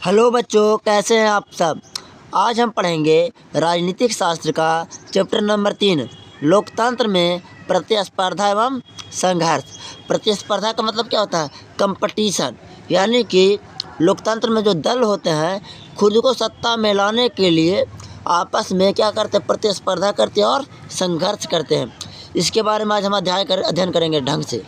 Hello बच्चों, कैसे हैं आप सब। आज हम पढ़ेंगे राजनीतिक शास्त्र का चैप्टर नंबर 3 लोकतंत्र में प्रतिस्पर्धा एवं संघर्ष। प्रतिस्पर्धा का मतलब क्या होता है? कंपटीशन। यानी कि लोकतंत्र में जो दल होते हैं खुद को सत्ता में लाने के लिए आपस में क्या करते हैं? प्रतिस्पर्धा करते हैं और संघर्ष करते हैं। इसके बारे में आज हम अध्ययन करेंगे ढंग से।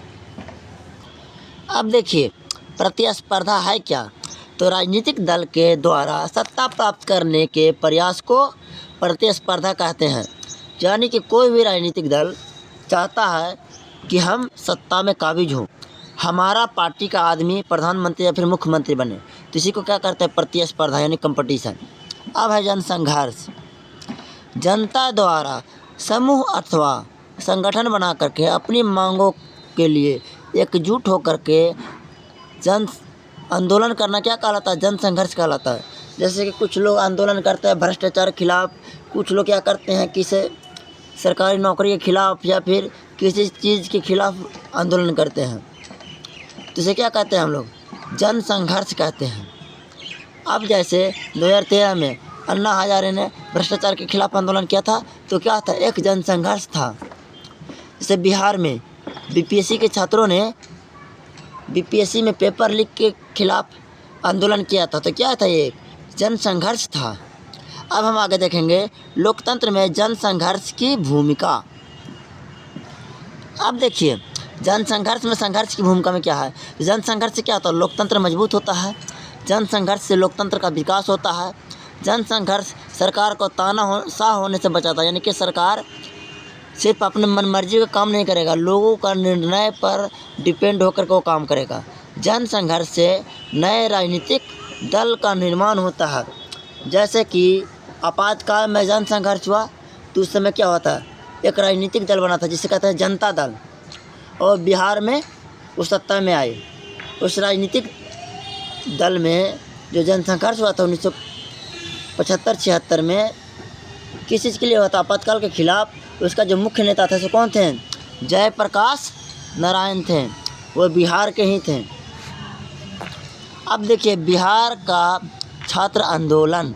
अब देखिए, प्रतिस्पर्धा है क्या? तो राजनीतिक दल के द्वारा सत्ता प्राप्त करने के प्रयास को प्रतिस्पर्धा कहते हैं। यानी कि कोई भी राजनीतिक दल चाहता है कि हम सत्ता में काबिज हों, हमारा पार्टी का आदमी प्रधानमंत्री या फिर मुख्यमंत्री बने, तो इसी को क्या करते हैं? प्रतिस्पर्धा यानी कंपटीशन। अब है जनसंघर्ष। जनता द्वारा समूह अथवा संगठन बना करके अपनी मांगों के लिए एकजुट होकर के जन आंदोलन करना क्या कहलाता है? जनसंघर्ष कहलाता है। जैसे कि कुछ लोग आंदोलन करते हैं भ्रष्टाचार के खिलाफ, कुछ लोग क्या करते हैं किसी सरकारी नौकरी के खिलाफ या फिर किसी चीज़ के खिलाफ आंदोलन करते हैं, तो इसे क्या कहते हैं हम लोग? जनसंघर्ष कहते हैं। अब जैसे 2013 में अन्ना हजारे ने भ्रष्टाचार के खिलाफ आंदोलन किया था, तो क्या था? एक जनसंघर्ष था। जैसे बिहार में बीपीएससी के छात्रों ने बीपीएससी में पेपर लीक के खिलाफ आंदोलन किया था, तो क्या था? ये जनसंघर्ष था। अब हम आगे देखेंगे लोकतंत्र में जनसंघर्ष की भूमिका। अब देखिए, जनसंघर्ष में संघर्ष की भूमिका में क्या है? जनसंघर्ष से क्या होता है? लोकतंत्र मजबूत होता है। जनसंघर्ष से लोकतंत्र का विकास होता है। जनसंघर्ष सरकार को तानाशाह होने से बचाता है। यानी कि सरकार सिर्फ अपने मनमर्जी का काम नहीं करेगा, लोगों का निर्णय पर डिपेंड होकर के वो काम करेगा। जनसंघर्ष से नए राजनीतिक दल का निर्माण होता है। जैसे कि आपातकाल में जनसंघर्ष हुआ तो उस समय क्या होता है? एक राजनीतिक दल बना था जिसे कहते हैं जनता दल, और बिहार में उस सत्ता में आए। उस राजनीतिक दल में जो जनसंघर्ष हुआ था 1975-76 में, किस चीज़ के लिए हुआ था? आपातकाल के खिलाफ। उसका जो मुख्य नेता थे, सो कौन थे? जयप्रकाश नारायण थे, वो बिहार के ही थे। अब देखिए, बिहार का छात्र आंदोलन।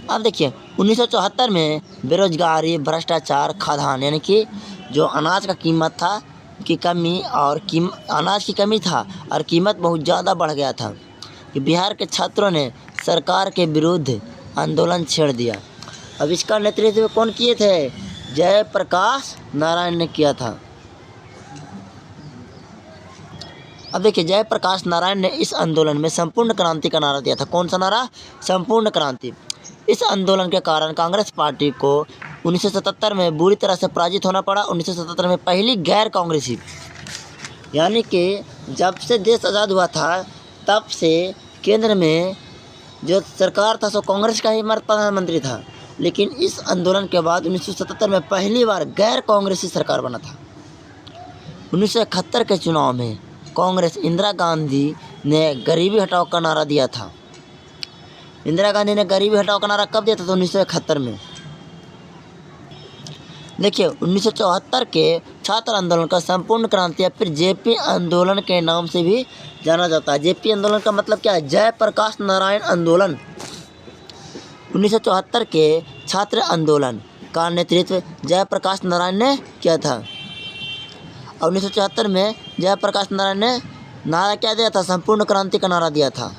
अब देखिए, 1974 में बेरोजगारी, भ्रष्टाचार, खाद्यान्न यानी कि जो अनाज का कीमत था की कमी और अनाज की कमी था और कीमत बहुत ज़्यादा बढ़ गया था कि बिहार के छात्रों ने सरकार के विरुद्ध आंदोलन छेड़ दिया। अब इसका नेतृत्व कौन किए थे? जयप्रकाश नारायण ने किया था। अब देखिए, जयप्रकाश नारायण ने इस आंदोलन में संपूर्ण क्रांति का नारा दिया था। कौन सा नारा? संपूर्ण क्रांति। इस आंदोलन के कारण कांग्रेस पार्टी को 1977 में बुरी तरह से पराजित होना पड़ा। 1977 में पहली गैर कांग्रेसी, यानी कि जब से देश आज़ाद हुआ था तब से केंद्र में जो सरकार था सो कांग्रेस का ही प्रधानमंत्री था। लेकिन इस आंदोलन के बाद 1977 में पहली बार गैर कांग्रेसी सरकार बना था। 1971 के चुनाव में कांग्रेस इंदिरा गांधी ने गरीबी हटाओ का नारा दिया था। इंदिरा गांधी ने गरीबी हटाओ का नारा कब दिया था? तो 1971 में। देखिए, 1974 के छात्र आंदोलन का संपूर्ण क्रांति या फिर जेपी आंदोलन के नाम से भी जाना जाता है। जेपी आंदोलन का मतलब क्या है? जयप्रकाश नारायण आंदोलन। 1974 के छात्र आंदोलन का नेतृत्व जयप्रकाश नारायण ने किया था। और 1974 में जयप्रकाश नारायण ने नारा क्या दिया था? संपूर्ण क्रांति का नारा दिया था।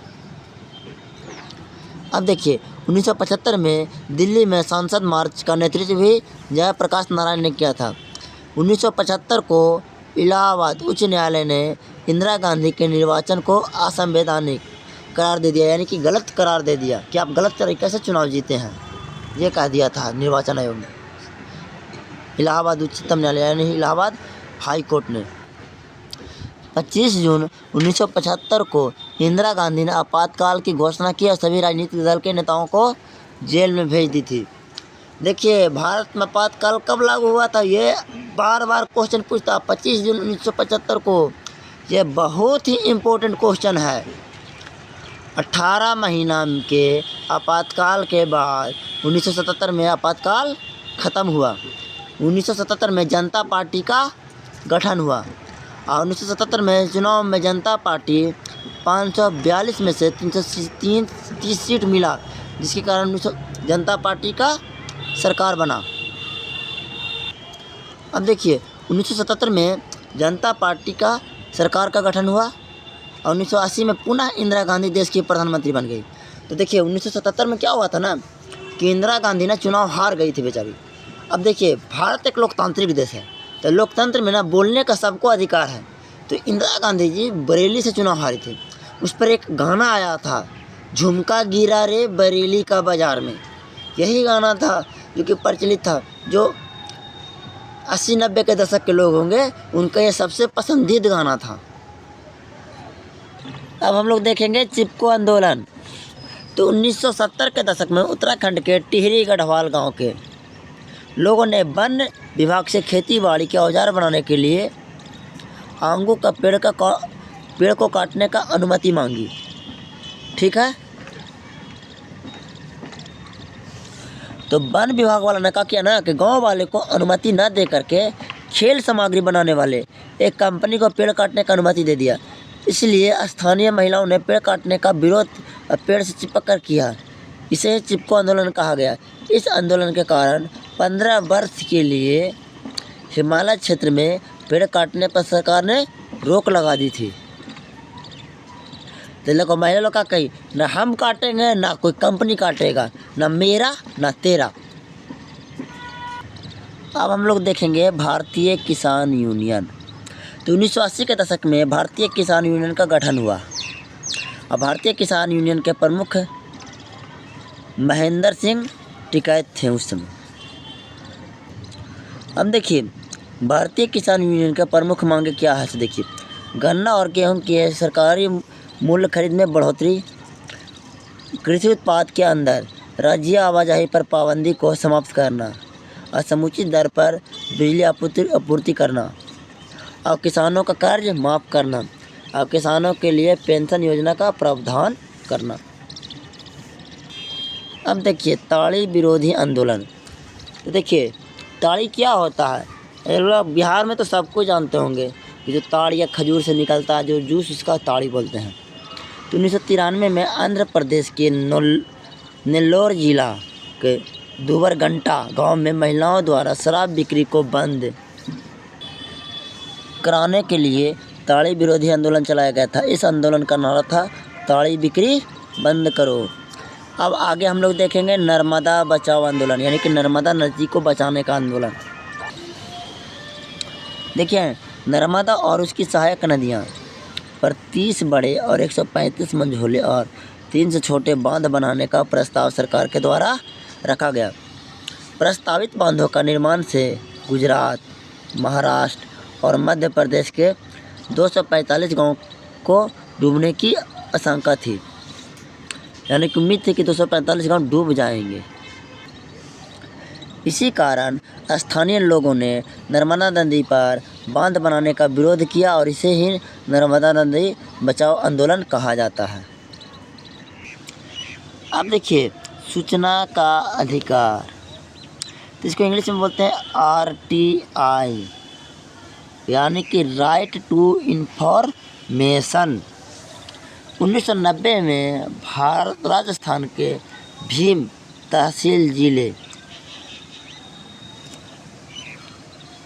अब देखिए, 1975 में दिल्ली में संसद मार्च का नेतृत्व भी जयप्रकाश नारायण ने किया था। 1975 को इलाहाबाद उच्च न्यायालय ने इंदिरा गांधी के निर्वाचन को असंवैधानिक करार दे दिया, यानी कि गलत करार दे दिया कि आप गलत तरीके से चुनाव जीते हैं, ये कह दिया था निर्वाचन आयोग ने। इलाहाबाद उच्चतम न्यायालय यानी इलाहाबाद हाई कोर्ट ने 25 जून 1975 को इंदिरा गांधी ने आपातकाल की घोषणा की और सभी राजनीतिक दल के नेताओं को जेल में भेज दी थी। देखिए, भारत में आपातकाल कब लागू हुआ था? ये बार बार क्वेश्चन पूछता। 25 जून 1975 को, ये बहुत ही इम्पोर्टेंट क्वेश्चन है। 18 महीना के आपातकाल के बाद 1977 में आपातकाल ख़त्म हुआ। 1977 में जनता पार्टी का गठन हुआ और 1977 में चुनाव में जनता पार्टी 542 में से 330 सीट मिला, जिसके कारण 1900 जनता पार्टी का सरकार बना। अब देखिए 1977 में जनता पार्टी का सरकार का गठन हुआ और 1980 में पुनः इंदिरा गांधी देश की प्रधानमंत्री बन गई। तो देखिए 1977 में क्या हुआ था ना कि इंदिरा गांधी ना चुनाव हार गई थी बेचारी। अब देखिए भारत एक लोकतांत्रिक देश है, तो लोकतंत्र में ना बोलने का सबको अधिकार है। तो इंदिरा गांधी जी बरेली से चुनाव हारी थी। उस पर एक गाना आया था, झुमका गिरा रे बरेली का बाजार में। यही गाना था जो कि प्रचलित था, जो 80-90 के दशक के लोग होंगे उनका ये सबसे पसंदीदा गाना था। अब हम लोग देखेंगे चिपको आंदोलन। तो 1970 के दशक में उत्तराखंड के टिहरी गढ़वाल गांव के लोगों ने वन विभाग से खेती बाड़ी के औजार बनाने के लिए आंगू का पेड़ को काटने का अनुमति मांगी। ठीक है, तो वन विभाग वाला ने क्या किया ना कि गांव वाले को अनुमति न दे करके खेल सामग्री बनाने वाले एक कंपनी को पेड़ काटने का अनुमति दे दिया। इसलिए स्थानीय महिलाओं ने पेड़ काटने का विरोध पेड़ से चिपक कर किया। इसे चिपको आंदोलन कहा गया। इस आंदोलन के कारण 15 वर्ष के लिए हिमालय क्षेत्र में पेड़ काटने पर सरकार ने रोक लगा दी थी। तो लोग महिला लोग का कही ना हम काटेंगे ना कोई कंपनी काटेगा, ना मेरा ना तेरा। अब हम लोग देखेंगे भारतीय किसान यूनियन। तो 1980 के दशक में भारतीय किसान यूनियन का गठन हुआ। अब भारतीय किसान यूनियन के प्रमुख महेंद्र सिंह टिकैत थे उस समय। अब देखिए भारतीय किसान यूनियन का प्रमुख मांगे क्या है। तो देखिए गन्ना और गेहूं के सरकारी मूल्य खरीद में बढ़ोतरी, कृषि उत्पाद के अंदर राज्य आवाजाही पर पाबंदी को समाप्त करना और समुचित दर पर बिजली आपूर्ति करना और किसानों का कर्ज माफ़ करना और किसानों के लिए पेंशन योजना का प्रावधान करना। अब देखिए ताड़ी विरोधी आंदोलन। तो देखिए ताड़ी क्या होता है, लोग बिहार में तो सबको जानते होंगे कि जो ताड़ या खजूर से निकलता है जो जूस, उसका ताड़ी बोलते हैं। तो 1993 में आंध्र प्रदेश के नेल्लोर जिला के दुबरगंटा गांव में महिलाओं द्वारा शराब बिक्री को बंद कराने के लिए ताड़ी विरोधी आंदोलन चलाया गया था। इस आंदोलन का नारा था ताड़ी बिक्री बंद करो। अब आगे हम लोग देखेंगे नर्मदा बचाओ आंदोलन, यानी कि नर्मदा नदी को बचाने का आंदोलन। देखिए नर्मदा और उसकी सहायक नदियाँ पर 30 बड़े और 135 मंझोले और 300 छोटे बांध बनाने का प्रस्ताव सरकार के द्वारा रखा गया। प्रस्तावित बांधों का निर्माण से गुजरात, महाराष्ट्र और मध्य प्रदेश के 245 गाँव को डूबने की आशंका थी, यानी कि उम्मीद थी कि 245 गाँव डूब जाएंगे। इसी कारण स्थानीय लोगों ने नर्मदा नदी पर बांध बनाने का विरोध किया और इसे ही नर्मदा नदी बचाओ आंदोलन कहा जाता है। अब देखिए सूचना का अधिकार, तो इसको इंग्लिश में बोलते हैं RTI, यानी कि राइट टू इन्फॉर्मेशन। 1990 में राजस्थान के भीम तहसील जिले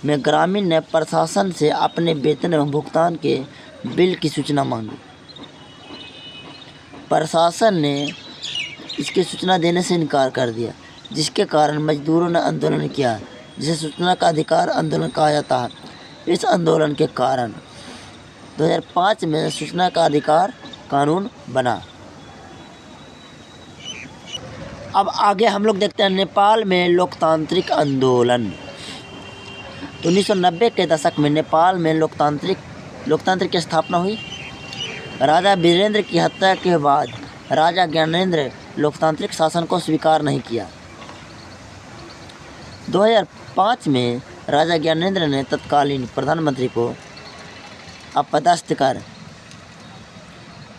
में ग्रामीण ने प्रशासन से अपने वेतन एवं भुगतान के बिल की सूचना मांगी। प्रशासन ने इसकी सूचना देने से इनकार कर दिया, जिसके कारण मजदूरों ने आंदोलन किया, जिसे सूचना का अधिकार आंदोलन कहा जाता है। इस आंदोलन के कारण 2005 में सूचना का अधिकार कानून बना। अब आगे हम लोग देखते हैं नेपाल में लोकतांत्रिक आंदोलन। तो 1990 के दशक में नेपाल में लोकतंत्र की स्थापना हुई। राजा वीरेंद्र की हत्या के बाद राजा ज्ञानेंद्र लोकतांत्रिक शासन को स्वीकार नहीं किया। 2005 में राजा ज्ञानेंद्र ने तत्कालीन प्रधानमंत्री को अपदस्थ कर,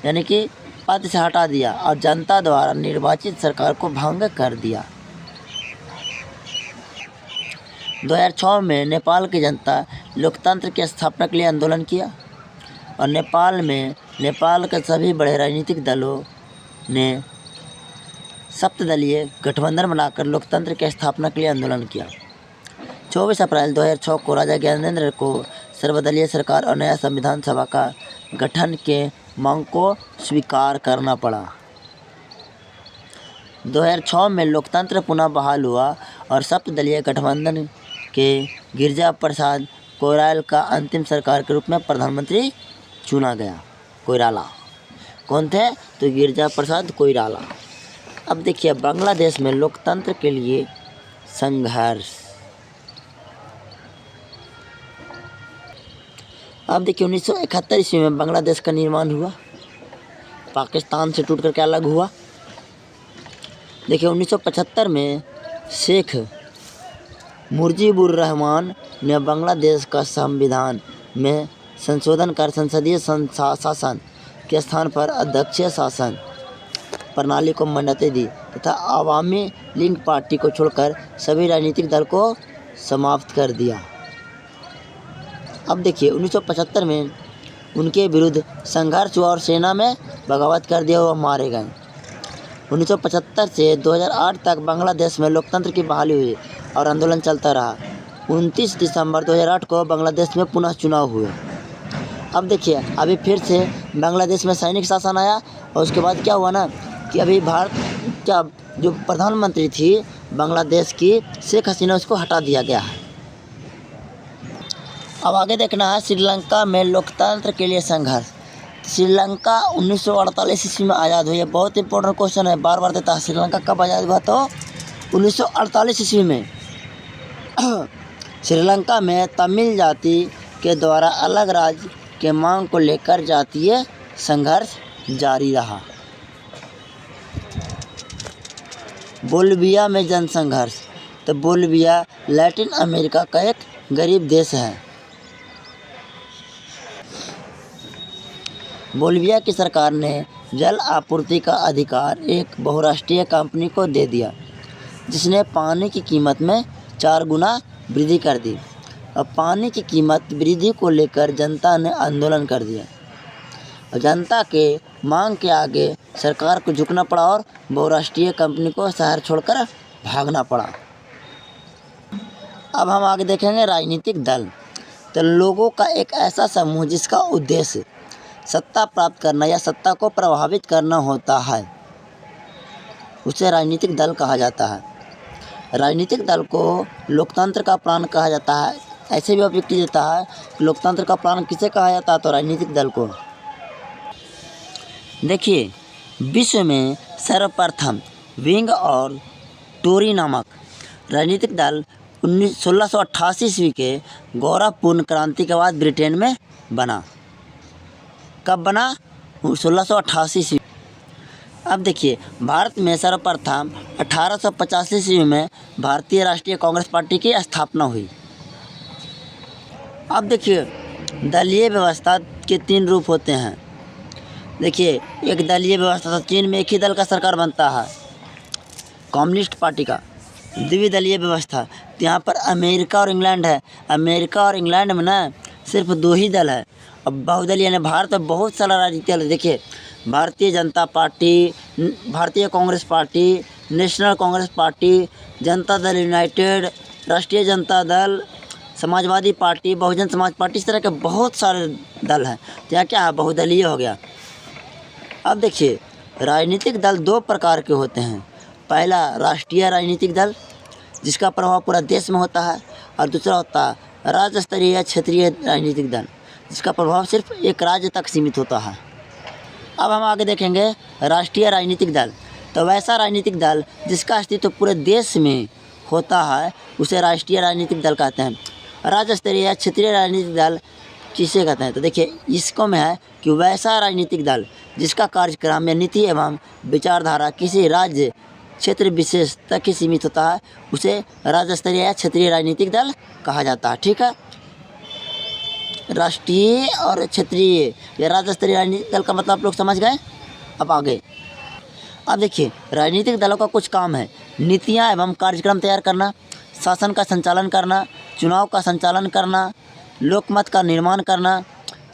यानी कि पद से हटा दिया और जनता द्वारा निर्वाचित सरकार को भंग कर दिया। 2006 में नेपाल की जनता लोकतंत्र की स्थापना के लिए आंदोलन किया और नेपाल में नेपाल के सभी बड़े राजनीतिक दलों ने सप्तदलीय गठबंधन बनाकर लोकतंत्र की स्थापना के लिए आंदोलन किया। 24 अप्रैल 2006 को राजा ज्ञानेंद्र को सर्वदलीय सरकार और नया संविधान सभा का गठन के मांग को स्वीकार करना पड़ा। 2006 में लोकतंत्र पुनः बहाल हुआ और सप्तदलीय गठबंधन के गिरिजा प्रसाद कोइराला का अंतिम सरकार के रूप में प्रधानमंत्री चुना गया। कोइराला कौन थे? तो गिरिजा प्रसाद कोइराला। अब देखिए बांग्लादेश में लोकतंत्र के लिए संघर्ष। अब देखिए 1971 ईस्वी में बांग्लादेश का निर्माण हुआ, पाकिस्तान से टूट करके अलग हुआ। देखिए 1975 में शेख मुजीबुर रहमान ने बांग्लादेश का संविधान में संशोधन कर संसदीय शासन के स्थान पर अध्यक्षीय शासन प्रणाली को मान्यता दी तथा अवामी लीग पार्टी को छोड़कर सभी राजनीतिक दल को समाप्त कर दिया। अब देखिए 1975 में उनके विरुद्ध संघर्ष हुआ और सेना में बगावत कर दिया हुआ मारे गए। 1975 से 2008 तक बांग्लादेश में लोकतंत्र की बहाली हुई और आंदोलन चलता रहा। 29 दिसंबर 2008 को बांग्लादेश में पुनः चुनाव हुए। अब देखिए अभी फिर से बांग्लादेश में सैनिक शासन आया और उसके बाद क्या हुआ ना कि अभी भारत क्या जो प्रधानमंत्री थी बांग्लादेश की शेख हसीना, उसको हटा दिया गया है। अब आगे देखना है श्रीलंका में लोकतंत्र के लिए संघर्ष। श्रीलंका 1948 ईस्वी में आज़ाद हुई है। बहुत इंपॉर्टेंट क्वेश्चन है, बार बार देता है। श्रीलंका कब आज़ाद हुआ? तो 1948 ईस्वी में। श्रीलंका में तमिल जाति के द्वारा अलग राज्य के मांग को लेकर जातीय संघर्ष जारी रहा। बोलिविया में जनसंघर्ष। तो बोलिविया लैटिन अमेरिका का एक गरीब देश है। बोलिविया की सरकार ने जल आपूर्ति का अधिकार एक बहुराष्ट्रीय कंपनी को दे दिया, जिसने पानी की कीमत में 4 गुना वृद्धि कर दी। अब पानी की कीमत वृद्धि को लेकर जनता ने आंदोलन कर दिया और जनता के मांग के आगे सरकार को झुकना पड़ा और बहुराष्ट्रीय कंपनी को शहर छोड़कर भागना पड़ा। अब हम आगे देखेंगे राजनीतिक दल। तो लोगों का एक ऐसा समूह जिसका उद्देश्य सत्ता प्राप्त करना या सत्ता को प्रभावित करना होता है, उसे राजनीतिक दल कहा जाता है। राजनीतिक दल को लोकतंत्र का प्राण कहा जाता है। ऐसे भी अभिव्यक्ति देता है लोकतंत्र का प्राण किसे कहा जाता है? तो राजनीतिक दल को। देखिए विश्व में सर्वप्रथम विंग और टोरी नामक राजनीतिक दल 1688 ईस्वी के गौरवपूर्ण क्रांति के बाद ब्रिटेन में बना। कब बना? 1688 ईस्वी। अब देखिए भारत में सर्वप्रथम 1885 ईस्वी में भारतीय राष्ट्रीय कांग्रेस पार्टी की स्थापना हुई। अब देखिए दलीय व्यवस्था के 3 रूप होते हैं। देखिए एक दलीय व्यवस्था, चीन में एक ही दल का सरकार बनता है, कम्युनिस्ट पार्टी का। द्विदलीय व्यवस्था, तो यहाँ पर अमेरिका और इंग्लैंड है। अमेरिका और इंग्लैंड में ना सिर्फ 2 ही दल है। अब बहुदलीय यानी भारत में बहुत सारा राजनीतिक दल। देखिए भारतीय जनता पार्टी, भारतीय Congress party, national Congress party, Janata Dal United, राष्ट्रीय जनता दल, समाजवादी पार्टी, बहुजन समाज पार्टी, इस तरह के बहुत सारे दल हैं। तो यहाँ क्या है? बहुदलीय हो गया। अब देखिए राजनीतिक दल 2 प्रकार के होते हैं। पहला राष्ट्रीय राजनीतिक दल जिसका प्रभाव पूरा देश में होता है, और दूसरा होता है राज्य स्तरीय या क्षेत्रीय राजनीतिक दल जिसका प्रभाव सिर्फ एक राज्य तक सीमित होता है। अब हम आगे देखेंगे राष्ट्रीय राजनीतिक दल। तो वैसा राजनीतिक दल जिसका अस्तित्व पूरे देश में होता है उसे राष्ट्रीय राजनीतिक दल कहते हैं। राज्य स्तरीय या क्षेत्रीय राजनीतिक दल किसे कहते हैं? तो देखिए इसको में है कि वैसा राजनीतिक दल जिसका कार्यक्रम या नीति एवं विचारधारा किसी राज्य क्षेत्र विशेष तक ही सीमित होता है उसे राज्य स्तरीय या क्षेत्रीय राजनीतिक दल कहा जाता है। ठीक है, राष्ट्रीय और क्षेत्रीय या राज्य स्तरीय राजनीतिक दल का मतलब आप लोग समझ गए। अब आगे अब देखिए राजनीतिक दलों का कुछ काम है: नीतियाँ एवं कार्यक्रम तैयार करना, शासन का संचालन करना, चुनाव का संचालन करना, लोकमत का निर्माण करना,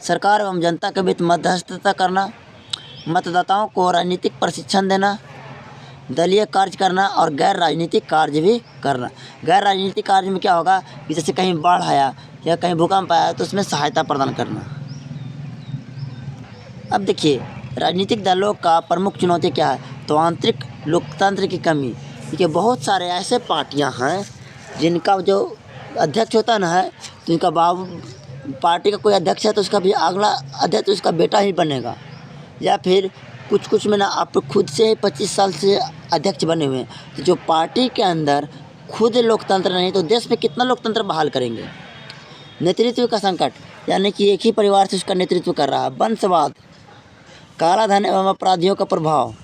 सरकार एवं जनता के बीच मध्यस्थता करना, मतदाताओं को राजनीतिक प्रशिक्षण देना, दलीय कार्य करना और गैर राजनीतिक कार्य भी करना। गैर राजनीतिक कार्य में क्या होगा कि जैसे कहीं बाढ़ आया या कहीं भूकंप आया तो उसमें सहायता प्रदान करना। अब देखिए राजनीतिक दलों का प्रमुख चुनौती क्या है, तो आंतरिक लोकतंत्र की कमी। देखिए बहुत सारे ऐसे पार्टियां हैं जिनका जो अध्यक्ष होता है ना तो इनका बाबू, पार्टी का कोई अध्यक्ष है तो उसका भी अगला अध्यक्ष तो उसका बेटा ही बनेगा, या फिर कुछ में ना आप खुद से ही 25 साल से अध्यक्ष बने हुए हैं। तो जो पार्टी के अंदर खुद लोकतंत्र नहीं तो देश में कितना लोकतंत्र बहाल करेंगे। नेतृत्व का संकट, यानी कि एक ही परिवार से उसका नेतृत्व कर रहा है। वंशवाद, काला धन एवं अपराधियों का प्रभाव,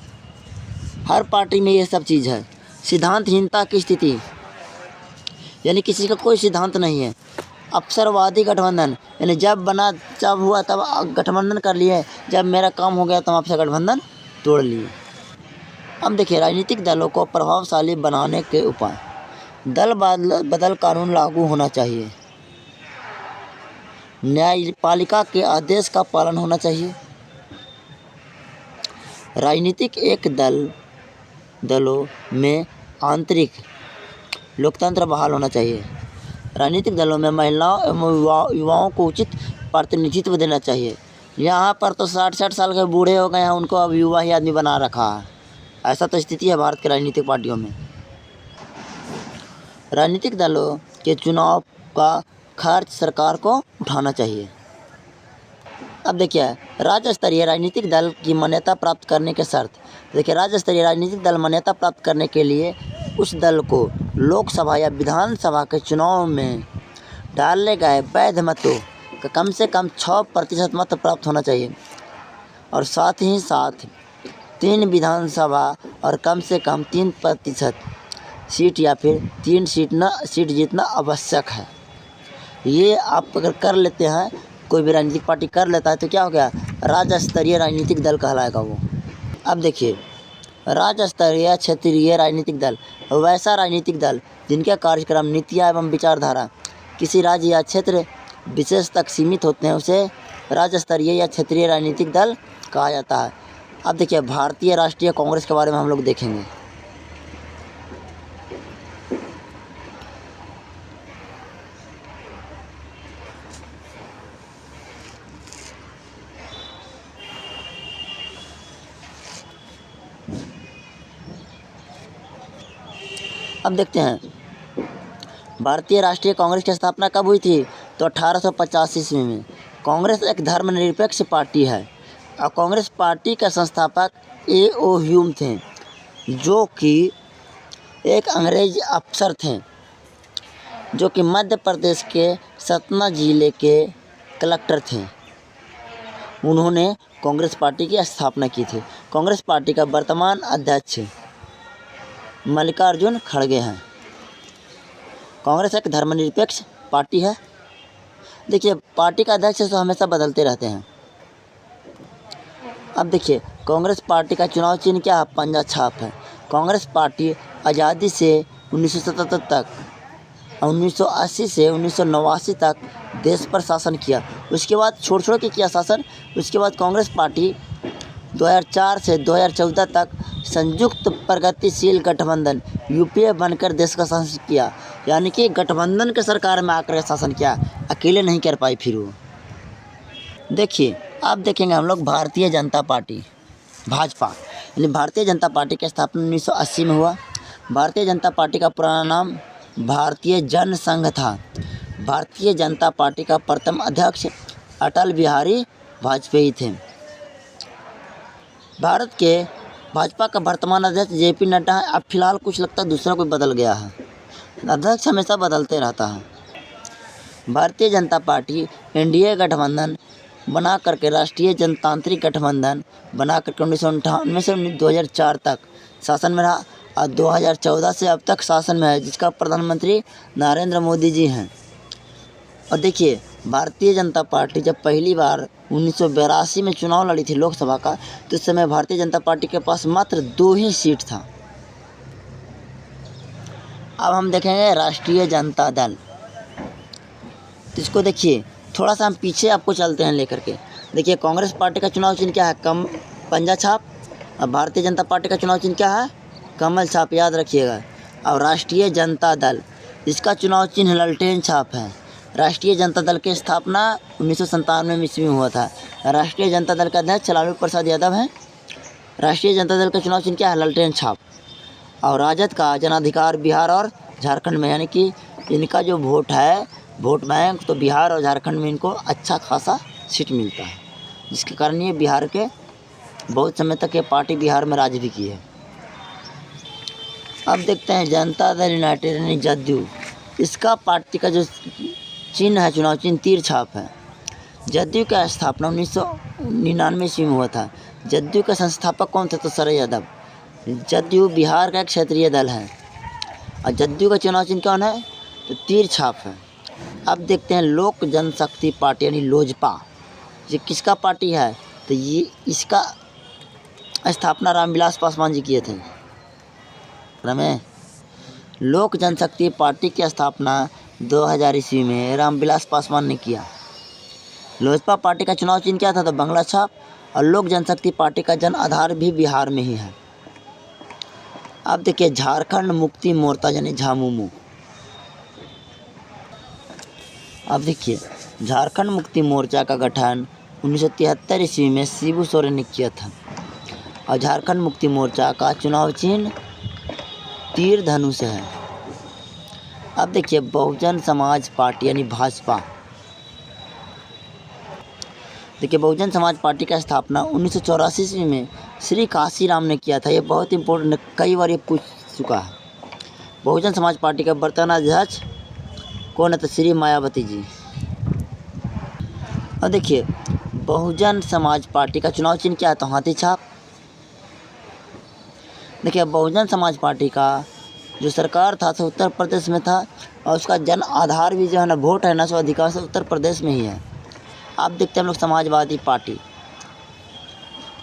हर पार्टी में ये सब चीज़ है। सिद्धांतहीनता की स्थिति, यानी किसी का कोई सिद्धांत नहीं है। अवसरवादी गठबंधन, यानी जब हुआ तब गठबंधन कर लिए, जब मेरा काम हो गया तो आपसे गठबंधन तोड़ लिए। अब देखिए राजनीतिक दलों को प्रभावशाली बनाने के उपाय, दल बदल कानून लागू होना चाहिए, न्यायपालिका के आदेश का पालन होना चाहिए, राजनीतिक दलों में आंतरिक लोकतंत्र बहाल होना चाहिए, राजनीतिक दलों में महिलाओं एवं युवाओं को उचित प्रतिनिधित्व देना चाहिए। यहाँ पर तो 60 साल के बूढ़े हो गए हैं, उनको अब युवा ही आदमी बना रखा है। ऐसा तो स्थिति है भारत के राजनीतिक पार्टियों में। राजनीतिक दलों के चुनाव का खर्च सरकार को उठाना चाहिए। अब देखिए राज्य स्तरीय राजनीतिक दल की मान्यता प्राप्त करने के शर्त। देखिए राज्य स्तरीय राजनीतिक दल मान्यता प्राप्त करने के लिए उस दल को लोकसभा या विधानसभा के चुनाव में डाले गए वैध मतों का कम से कम 6% मत प्राप्त होना चाहिए, और साथ ही साथ 3 विधानसभा और कम से कम 3% सीट या फिर 3 सीट जीतना आवश्यक है। ये आप अगर कर लेते हैं, कोई भी राजनीतिक पार्टी कर लेता है तो क्या हो गया, राज्य स्तरीय राजनीतिक दल कहलाएगा वो। अब देखिए राज्य स्तरीय क्षेत्रीय राजनीतिक दल, वैसा राजनीतिक दल जिनके कार्यक्रम, नीतियाँ एवं विचारधारा किसी राज्य या क्षेत्र विशेष तक सीमित होते हैं, उसे राज्य स्तरीय या क्षेत्रीय राजनीतिक दल कहा जाता है। अब देखिए भारतीय राष्ट्रीय कांग्रेस के बारे में हम लोग देखेंगे। अब देखते हैं भारतीय राष्ट्रीय कांग्रेस की स्थापना कब हुई थी, तो 1885 ईस्वी में। कांग्रेस एक धर्मनिरपेक्ष पार्टी है और कांग्रेस पार्टी के संस्थापक A.O. ह्यूम थे, जो कि एक अंग्रेज अफसर थे, जो कि मध्य प्रदेश के सतना जिले के कलेक्टर थे। उन्होंने कांग्रेस पार्टी की स्थापना की थी। कांग्रेस पार्टी का वर्तमान अध्यक्ष मल्लिकार्जुन खड़गे हैं। कांग्रेस एक धर्मनिरपेक्ष पार्टी है। देखिए पार्टी का अध्यक्ष तो हमेशा बदलते रहते हैं। अब देखिए कांग्रेस पार्टी का चुनाव चिन्ह क्या है, पंजा छाप है। कांग्रेस पार्टी आज़ादी से 1977 तक, 1980 से 1989 तक देश पर शासन किया। उसके बाद छोड़ के किया शासन। उसके बाद कांग्रेस पार्टी 2004 से 2014 तक संयुक्त प्रगतिशील गठबंधन यूपीए बनकर देश का शासन किया। यानी कि गठबंधन के सरकार में आकर शासन किया, अकेले नहीं कर पाई फिर वो। देखिए अब देखेंगे हम लोग भारतीय जनता पार्टी, भाजपा, यानी भारतीय जनता पार्टी की स्थापना 1980 में हुआ। भारतीय जनता पार्टी का पुराना नाम भारतीय जनसंघ था। भारतीय जनता पार्टी का प्रथम अध्यक्ष अटल बिहारी वाजपेयी थे। भारत के भाजपा का वर्तमान अध्यक्ष JP नड्डा है। अब फिलहाल कुछ लगता है दूसरा कोई बदल गया है, अध्यक्ष हमेशा बदलते रहता है। भारतीय जनता पार्टी NDA गठबंधन बना करके राष्ट्रीय जनतांत्रिक गठबंधन बना करके 1998 से 2004 तक शासन में रहा और 2014 से अब तक शासन में है, जिसका प्रधानमंत्री नरेंद्र मोदी जी हैं। और देखिए भारतीय जनता पार्टी जब पहली बार 1982 में चुनाव लड़ी थी लोकसभा का, तो उस समय भारतीय जनता पार्टी के पास मात्र 2 ही सीट था। अब हम देखेंगे राष्ट्रीय जनता दल। तो इसको देखिए थोड़ा सा हम पीछे आपको चलते हैं लेकर के। देखिए कांग्रेस पार्टी का चुनाव चिन्ह क्या है, पंजा छाप। अब भारतीय जनता पार्टी का चुनाव चिन्ह क्या है, कमल छाप, याद रखिएगा। और राष्ट्रीय जनता दल, इसका चुनाव चिन्ह ललटेन छाप है। राष्ट्रीय जनता दल की स्थापना 1997 में ईस्वी में हुआ था। राष्ट्रीय जनता दल का अध्यक्ष लालू प्रसाद यादव हैं। राष्ट्रीय जनता दल का चुनाव चिन्ह क्या है, ललटेन छाप। और राजद का जनाधिकार बिहार और झारखंड में, यानी कि इनका जो वोट है, वोट बैंक, तो बिहार और झारखंड में इनको अच्छा खासा सीट मिलता है, जिसके कारण ये बिहार के बहुत समय तक ये पार्टी बिहार में राज भी की है। अब देखते हैं जनता दल यूनाइटेड यानी जदयू, इसका पार्टी का जो चिन्ह है, चुनाव चिन्ह तीर छाप है। जदयू का स्थापना 1999 ईस्वी में हुआ था। जदयू के संस्थापक कौन थे, तो शरद यादव। जदयू बिहार का एक क्षेत्रीय दल है और जदयू का चुनाव चिन्ह कौन है, तो तीर छाप है। अब देखते हैं लोक जनशक्ति पार्टी यानी लोजपा, ये किसका पार्टी है, तो ये इसका स्थापना रामविलास पासवान जी किए थे। रमेश, लोक जनशक्ति पार्टी की स्थापना 2000 ईस्वी में रामविलास पासवान ने किया। लोजपा पार्टी का चुनाव चिन्ह क्या था, तो बंगला छाप। और लोक जनशक्ति पार्टी का जन आधार भी बिहार में ही है। अब देखिए झारखंड मुक्ति मोर्चा यानी झामुमो। अब देखिए झारखंड मुक्ति मोर्चा का गठन 1973 ईस्वी में शिबू सोरेन ने किया था। और झारखंड मुक्ति मोर्चा का चुनाव चिन्ह तीर धनुष है। अब देखिए बहुजन समाज पार्टी यानी भाजपा। देखिए बहुजन समाज पार्टी का स्थापना 1984 ईस्वी में श्री काशीराम ने किया था। ये बहुत इंपॉर्टेंट, कई बार ये पूछ चुका है। बहुजन समाज पार्टी का वर्तमान अध्यक्ष कौन है, तो श्री मायावती जी। और देखिए बहुजन समाज पार्टी का चुनाव चिन्ह क्या है, तो हाथी छाप। देखिए बहुजन समाज पार्टी का जो सरकार था तो उत्तर प्रदेश में था और उसका जन आधार भी जो है ना, वोट है ना, सो अधिकांश उत्तर प्रदेश में ही है। अब देखते हैं हम लोग समाजवादी पार्टी।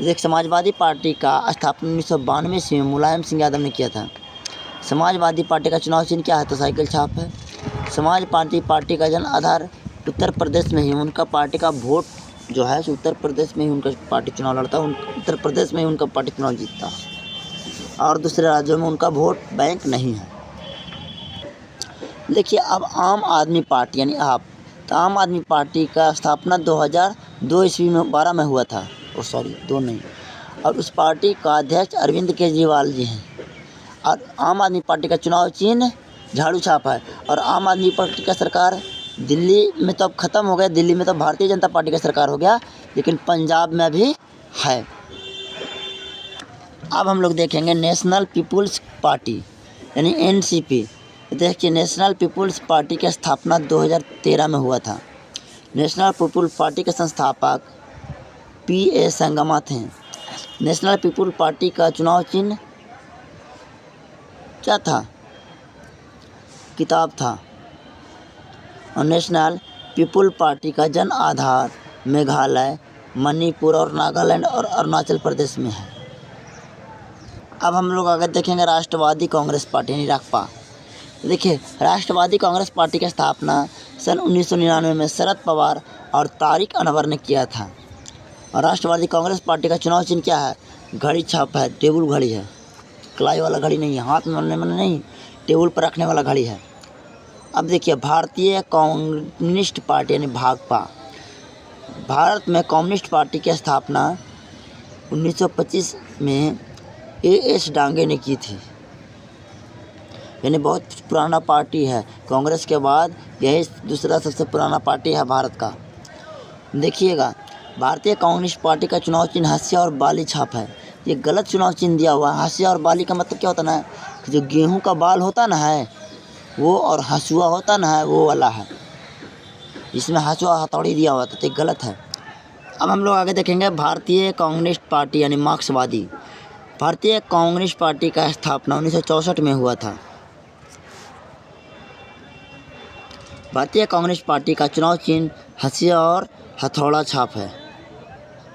देख समाजवादी पार्टी का स्थापना 1992 ईस्वी में मुलायम सिंह यादव ने किया था। समाजवादी पार्टी का चुनाव चिन्ह क्या है, तो साइकिल छाप है। समाजवादी पार्टी का जन आधार उत्तर प्रदेश में ही, उनका पार्टी का वोट जो है उत्तर प्रदेश में ही उनका पार्टी चुनाव लड़ता है, उत्तर प्रदेश में ही उनका पार्टी चुनाव जीतता है और दूसरे राज्यों में उनका वोट बैंक नहीं है। देखिए अब आम आदमी पार्टी यानी आप, तो आम आदमी पार्टी का स्थापना 2002 ईस्वी में 12 में हुआ था। दो नहीं। और उस पार्टी का अध्यक्ष अरविंद केजरीवाल जी हैं। और आम आदमी पार्टी का चुनाव चिन्ह झाड़ू छाप है। और आम आदमी पार्टी का सरकार दिल्ली में तो अब ख़त्म हो गया, दिल्ली में तो भारतीय जनता पार्टी का सरकार हो गया, लेकिन पंजाब में भी है। अब हम लोग देखेंगे नेशनल पीपुल्स पार्टी यानी एनसीपी। देखिए नेशनल पीपुल्स पार्टी की स्थापना 2013 में हुआ था। नेशनल पीपुल्स पार्टी के संस्थापक पी.ए. संगमा थे। नेशनल पीपुल्स पार्टी का चुनाव चिन्ह क्या था, किताब था। और नेशनल पीपुल्स पार्टी का जन आधार मेघालय, मणिपुर और नागालैंड और अरुणाचल प्रदेश में है। अब हम लोग अगर देखेंगे राष्ट्रवादी कांग्रेस पार्टी यानी राकपा। देखिए राष्ट्रवादी कांग्रेस पार्टी की स्थापना सन 1999 में शरद पवार और तारिक अनवर ने किया था। और राष्ट्रवादी कांग्रेस पार्टी का चुनाव चिन्ह क्या है, घड़ी छाप है, टेबल घड़ी है, कलाई वाला घड़ी नहीं है, हाथ में मलने वाला नहीं, टेबल पर रखने वाला घड़ी है। अब देखिए भारतीय कम्युनिस्ट पार्टी यानी भाकपा। भारत में कम्युनिस्ट पार्टी की स्थापना 1925 में ए.एस. डांगे ने की थी, यानी बहुत पुराना पार्टी है। कांग्रेस के बाद यही दूसरा सबसे पुराना पार्टी है भारत का। देखिएगा भारतीय कम्युनिस्ट पार्टी का चुनाव चिन्ह हंसिया और बाली छाप है। ये गलत चुनाव चिन्ह दिया हुआ है। हंसिया और बाली का मतलब क्या होता ना है कि जो गेहूं का बाल होता ना है वो, और हंसुआ होता ना है वो वाला है। इसमें हंसुआ हथौड़ी दिया हुआ था, तो गलत है। अब हम लोग आगे देखेंगे भारतीय कम्युनिस्ट पार्टी यानी मार्क्सवादी। भारतीय कम्युनिस्ट पार्टी का स्थापना 1964 में हुआ था। भारतीय कम्युनिस्ट पार्टी का चुनाव चिन्ह हंसिया और हथौड़ा छाप है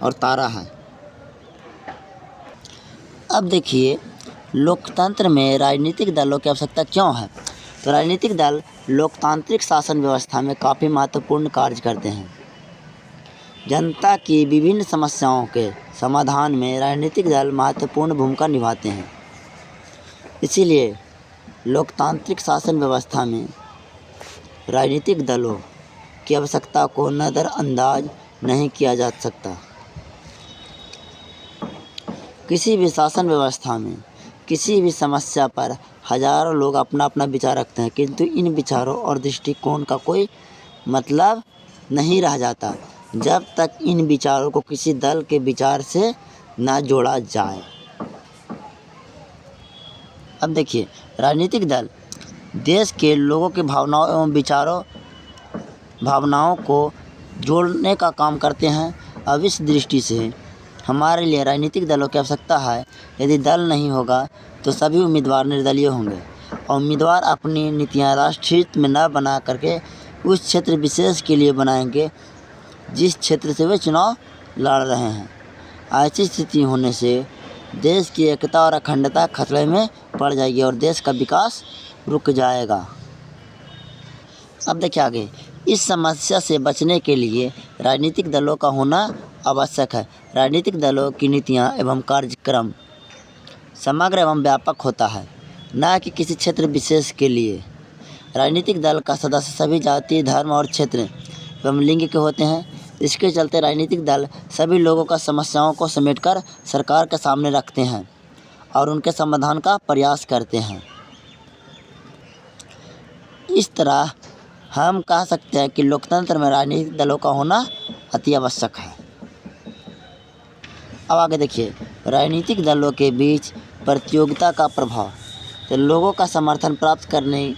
और तारा है। अब देखिए लोकतंत्र में राजनीतिक दलों की आवश्यकता क्यों है। तो राजनीतिक दल लोकतांत्रिक शासन व्यवस्था में काफ़ी महत्वपूर्ण कार्य करते हैं। जनता की विभिन्न समस्याओं के समाधान में राजनीतिक दल महत्वपूर्ण भूमिका निभाते हैं। इसीलिए लोकतांत्रिक शासन व्यवस्था में राजनीतिक दलों की आवश्यकता को नज़रअंदाज नहीं किया जा सकता। किसी भी शासन व्यवस्था में किसी भी समस्या पर हजारों लोग अपना अपना विचार रखते हैं, किंतु इन विचारों और दृष्टिकोण का कोई मतलब नहीं रह जाता जब तक इन विचारों को किसी दल के विचार से न जोड़ा जाए। अब देखिए, राजनीतिक दल देश के लोगों के भावनाओं एवं भावनाओं को जोड़ने का काम करते हैं। अब इस दृष्टि से हमारे लिए राजनीतिक दलों की आवश्यकता है। यदि दल नहीं होगा तो सभी उम्मीदवार निर्दलीय होंगे और उम्मीदवार अपनी नीतियां राष्ट्रीय हित में न बना करके उस क्षेत्र विशेष के लिए बनाएंगे जिस क्षेत्र से वे चुनाव लड़ रहे हैं। ऐसी स्थिति होने से देश की एकता और अखंडता खतरे में पड़ जाएगी और देश का विकास रुक जाएगा। अब देखिए आगे, इस समस्या से बचने के लिए राजनीतिक दलों का होना आवश्यक है। राजनीतिक दलों की नीतियां एवं कार्यक्रम समग्र एवं व्यापक होता है, न कि किसी क्षेत्र विशेष के लिए। राजनीतिक दल का सदस्य सभी जाति, धर्म और क्षेत्र एवं लिंग के होते हैं। इसके चलते राजनीतिक दल सभी लोगों का समस्याओं को समेटकर सरकार के सामने रखते हैं और उनके समाधान का प्रयास करते हैं। इस तरह हम कह सकते हैं कि लोकतंत्र में राजनीतिक दलों का होना अति आवश्यक है। अब आगे देखिए, राजनीतिक दलों के बीच प्रतियोगिता का प्रभाव। तो लोगों का समर्थन प्राप्त करने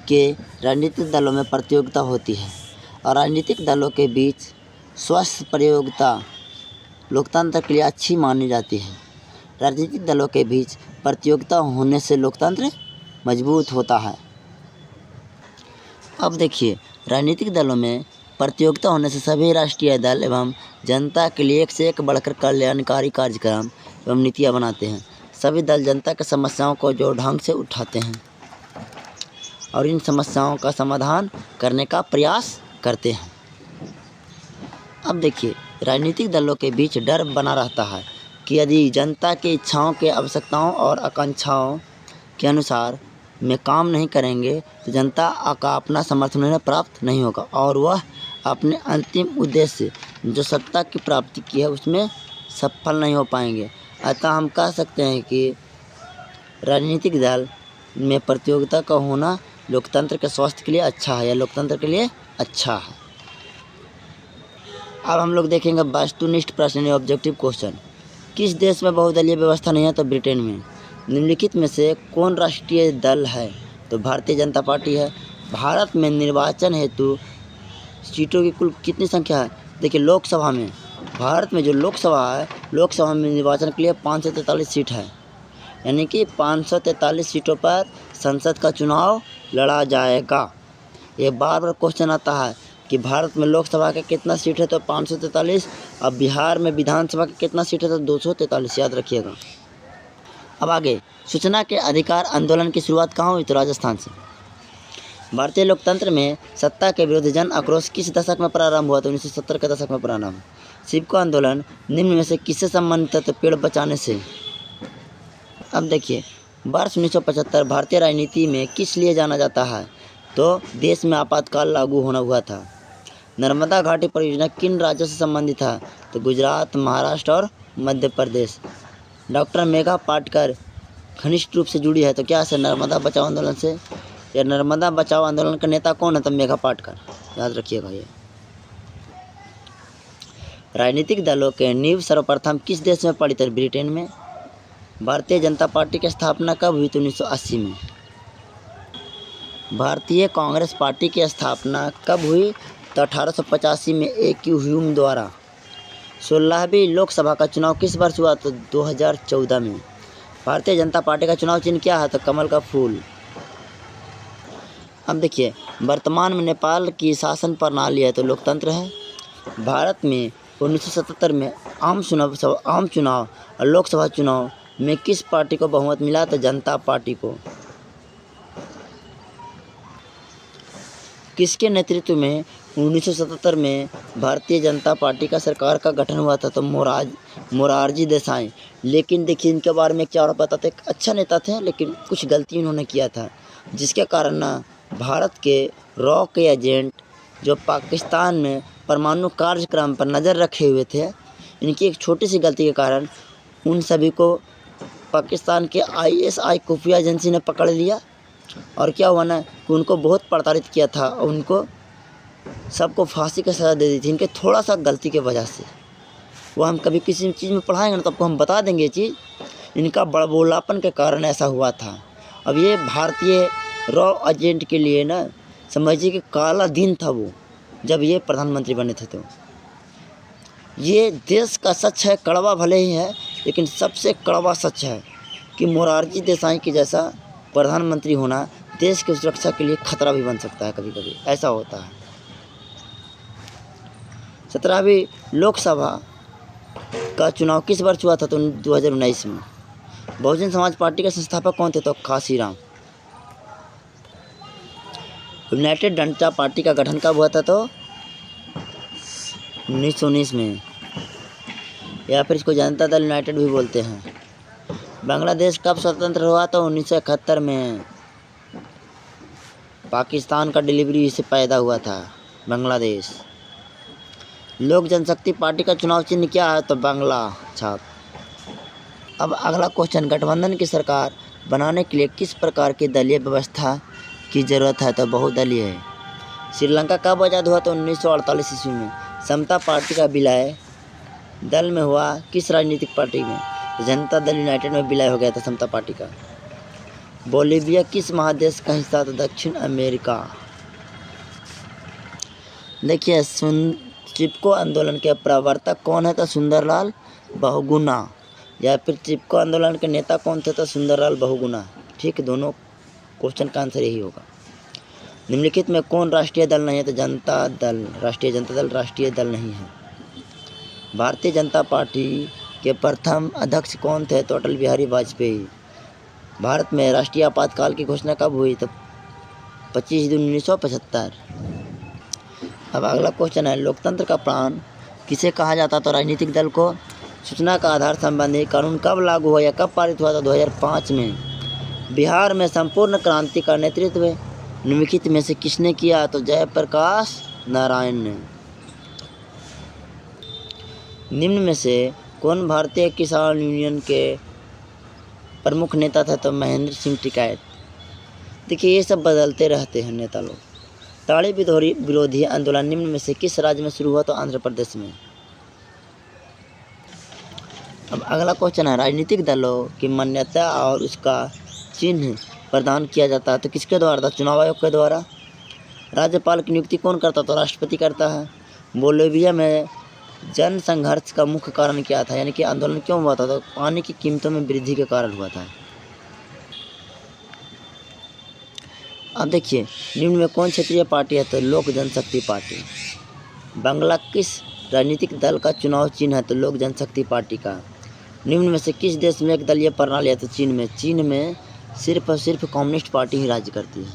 के राजनीतिक दलों में प्रतियोगिता होती है और राजनीतिक दलों के बीच स्वस्थ प्रतियोगिता लोकतंत्र के लिए अच्छी मानी जाती है। राजनीतिक दलों के बीच प्रतियोगिता होने से लोकतंत्र मजबूत होता है। अब देखिए, राजनीतिक दलों में प्रतियोगिता होने से सभी राष्ट्रीय दल एवं जनता के लिए एक से एक बढ़कर कल्याणकारी कार्यक्रम एवं नीतियाँ बनाते हैं। सभी दल जनता की समस्याओं को जो ढंग से उठाते हैं और इन समस्याओं का समाधान करने का प्रयास करते हैं। अब देखिए, राजनीतिक दलों के बीच डर बना रहता है कि यदि जनता की इच्छाओं के आवश्यकताओं और आकांक्षाओं के अनुसार में काम नहीं करेंगे तो जनता का अपना समर्थन उन्हें प्राप्त नहीं होगा और वह अपने अंतिम उद्देश्य जो सत्ता की प्राप्ति की है उसमें सफल नहीं हो पाएंगे। अतः हम कह सकते हैं कि राजनीतिक दल में प्रतियोगिता का होना लोकतंत्र के स्वास्थ्य के लिए अच्छा है या लोकतंत्र के लिए अच्छा है। अब हम लोग देखेंगे वस्तुनिष्ठ प्रश्न या ऑब्जेक्टिव क्वेश्चन। किस देश में बहुदलीय व्यवस्था नहीं है? तो ब्रिटेन में। निम्नलिखित में से कौन राष्ट्रीय दल है? तो भारतीय जनता पार्टी है। भारत में निर्वाचन हेतु सीटों की कुल कितनी संख्या है? देखिए, लोकसभा में भारत में जो लोकसभा है, लोकसभा में निर्वाचन के लिए 543 सीट है, यानी कि 543 सीटों पर संसद का चुनाव लड़ा जाएगा। ये बार बार क्वेश्चन आता है कि भारत में लोकसभा का कितना सीट है? तो 543। अब बिहार में विधानसभा का कितना सीट है? तो 243, याद रखिएगा। अब आगे, सूचना के अधिकार आंदोलन की शुरुआत कहाँ हुई? तो राजस्थान से। भारतीय लोकतंत्र में सत्ता के विरुद्ध जन आक्रोश किस दशक में प्रारंभ हुआ? तो 1970 के दशक में प्रारंभ। सिपको आंदोलन निम्न में से किससे संबंधित है? तो पेड़ बचाने से। अब देखिए, वर्ष 1975 भारतीय राजनीति में किस लिए जाना जाता है? तो देश में आपातकाल लागू होना हुआ था। नर्मदा घाटी परियोजना किन राज्यों से संबंधित है? तो गुजरात, महाराष्ट्र और मध्य प्रदेश। डॉक्टर मेघा पाटकर घनिष्ठ रूप से जुड़ी है, तो क्या है? नर्मदा बचाओ आंदोलन से। या नर्मदा बचाओ आंदोलन का नेता कौन है? तो मेघा पाटकर, याद रखिएगा। ये राजनीतिक दलों के नींव सर्वप्रथम किस देश में पड़ी? तो ब्रिटेन में। भारतीय जनता पार्टी की स्थापना कब हुई? तो 1980 में। भारतीय कांग्रेस पार्टी की स्थापना कब हुई? तो 1885 में A.Q. ह्यूम द्वारा। 16वीं लोकसभा का चुनाव किस वर्ष हुआ? तो 2014 में। भारतीय जनता पार्टी का चुनाव चिन्ह क्या है? तो कमल का फूल। अब देखिए, वर्तमान में नेपाल की शासन प्रणाली है तो लोकतंत्र है। भारत में 1977 में आम चुनाव और लोकसभा चुनाव में किस पार्टी को बहुमत मिला? तो जनता पार्टी को। किसके नेतृत्व में 1977 में भारतीय जनता पार्टी का सरकार का गठन हुआ था? तो मोरारजी देसाई। लेकिन देखिए इनके बारे में क्या और बताते, अच्छा नेता थे लेकिन कुछ गलती इन्होंने किया था, जिसके कारण ना भारत के रॉ के एजेंट जो पाकिस्तान में परमाणु कार्यक्रम पर नज़र रखे हुए थे, इनकी एक छोटी सी गलती के कारण उन सभी को पाकिस्तान के ISI खुफिया एजेंसी ने पकड़ लिया। और क्या हुआ ना कि उनको बहुत प्रताड़ित किया था और उनको सबको फांसी की सज़ा दे दी थी, इनके थोड़ा सा गलती की वजह से। वो हम कभी किसी चीज़ में पढ़ाएंगे ना तो आपको हम बता देंगे ये चीज़, इनका बड़बोलापन के कारण ऐसा हुआ था। अब ये भारतीय रॉ एजेंट के लिए ना समझिए कि काला दिन था वो, जब ये प्रधानमंत्री बने थे। तो ये देश का सच है, कड़वा भले ही है लेकिन सबसे कड़वा सच है कि मोरारजी देसाई के जैसा प्रधानमंत्री होना देश की सुरक्षा के लिए खतरा भी बन सकता है, कभी कभी ऐसा होता है। 17वीं लोकसभा का चुनाव किस वर्ष हुआ था? तो 2019 में। बहुजन समाज पार्टी के संस्थापक कौन थे? तो काशीराम। यूनाइटेड जनता पार्टी का गठन कब हुआ था? तो 1919 में, या फिर इसको जनता दल यूनाइटेड भी बोलते हैं। बांग्लादेश कब स्वतंत्र हुआ? तो 1971 में। पाकिस्तान का डिलीवरी से पैदा हुआ था बांग्लादेश। लोक जनशक्ति पार्टी का चुनाव चिन्ह क्या है? तो बांग्ला छाप। अब अगला क्वेश्चन, गठबंधन की सरकार बनाने के लिए किस प्रकार की दलीय व्यवस्था की ज़रूरत है? तो बहुदलीय है। श्रीलंका कब आज़ाद हुआ? तो 1948 ईस्वी में। समता पार्टी का विलय दल में हुआ किस राजनीतिक पार्टी में? जनता दल यूनाइटेड में विलय हो गया था समता पार्टी का। बोलीविया किस महादेश का हिस्सा था? दक्षिण अमेरिका। देखिए चिपको आंदोलन के प्रवर्तक कौन है? तो सुंदरलाल बहुगुणा। या फिर चिपको आंदोलन के नेता कौन थे? तो सुंदरलाल बहुगुणा। ठीक, दोनों क्वेश्चन का आंसर यही होगा। निम्नलिखित में कौन राष्ट्रीय दल नहीं है? तो जनता दल, राष्ट्रीय जनता दल राष्ट्रीय दल नहीं है। भारतीय जनता पार्टी के प्रथम अध्यक्ष कौन थे? तो अटल बिहारी वाजपेयी। भारत में राष्ट्रीय आपातकाल की घोषणा कब हुई? तो 25 जून 1975। अब अगला क्वेश्चन है, लोकतंत्र का प्राण किसे कहा जाता? तो राजनीतिक दल को। सूचना का आधार संबंधी कानून कब लागू हुआ या कब पारित हुआ था? 2005 में। बिहार में संपूर्ण क्रांति का नेतृत्व निम्नलिखित में से किसने किया? तो जयप्रकाश नारायण ने। निम्न में से कौन भारतीय किसान यूनियन के प्रमुख नेता थे? तो महेंद्र सिंह टिकैत। देखिए ये सब बदलते रहते हैं नेता लोग। ताड़ी विरोधी आंदोलन निम्न में से किस राज्य में शुरू हुआ? तो आंध्र प्रदेश में। अब अगला क्वेश्चन है, राजनीतिक दलों की मान्यता और उसका चिन्ह प्रदान किया जाता है तो किसके द्वारा था? चुनाव आयोग के द्वारा। राज्यपाल की नियुक्ति कौन करता? तो राष्ट्रपति करता है। बोलीविया में जन संघर्ष का मुख्य कारण क्या था, यानी कि आंदोलन क्यों हुआ था? तो पानी की कीमतों में वृद्धि के कारण हुआ था। अब देखिए निम्न में कौन क्षेत्रीय पार्टी है? तो लोक जनशक्ति पार्टी। बांग्ला किस राजनीतिक दल का चुनाव चिन्ह है? तो लोक जनशक्ति पार्टी का। निम्न में से किस देश में एक दलीय प्रणाली है? तो चीन में। चीन में सिर्फ और सिर्फ कम्युनिस्ट पार्टी ही राज्य करती है,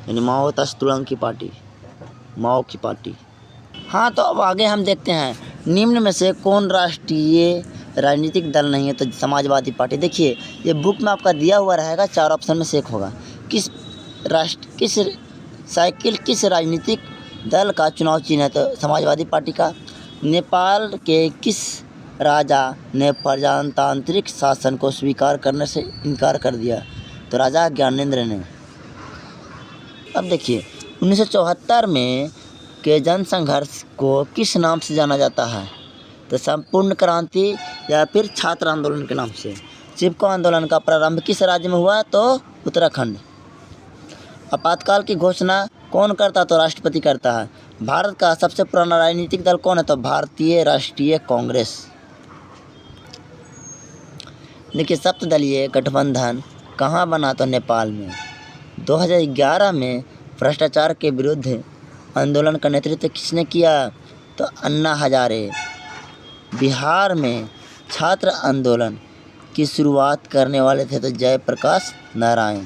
यानी माओ तस्तुलंग की पार्टी, माओ की पार्टी। हाँ, तो अब आगे हम देखते हैं निम्न में से कौन राष्ट्रीय राजनीतिक दल नहीं है? तो समाजवादी पार्टी। देखिए ये बुक में आपका दिया हुआ रहेगा, 4 ऑप्शन में से एक होगा। किस राजनीतिक दल का चुनाव चिन्ह है? तो समाजवादी पार्टी का। नेपाल के किस राजा ने प्रजातांत्रिक शासन को स्वीकार करने से इनकार कर दिया? तो राजा ज्ञानेंद्र ने। अब देखिए 1974 में के जनसंघर्ष को किस नाम से जाना जाता है? तो संपूर्ण क्रांति या फिर छात्र आंदोलन के नाम से। चिपको आंदोलन का प्रारंभ किस राज्य में हुआ? तो उत्तराखंड। आपातकाल की घोषणा कौन करता? तो राष्ट्रपति करता है। भारत का सबसे पुराना राजनीतिक दल कौन है? तो भारतीय राष्ट्रीय कांग्रेस। देखिए सप्तदलीय गठबंधन कहाँ बना? तो नेपाल में। 2011 में भ्रष्टाचार के विरुद्ध आंदोलन का नेतृत्व किसने किया? तो अन्ना हजारे। बिहार में छात्र आंदोलन की शुरुआत करने वाले थे? तो जयप्रकाश नारायण।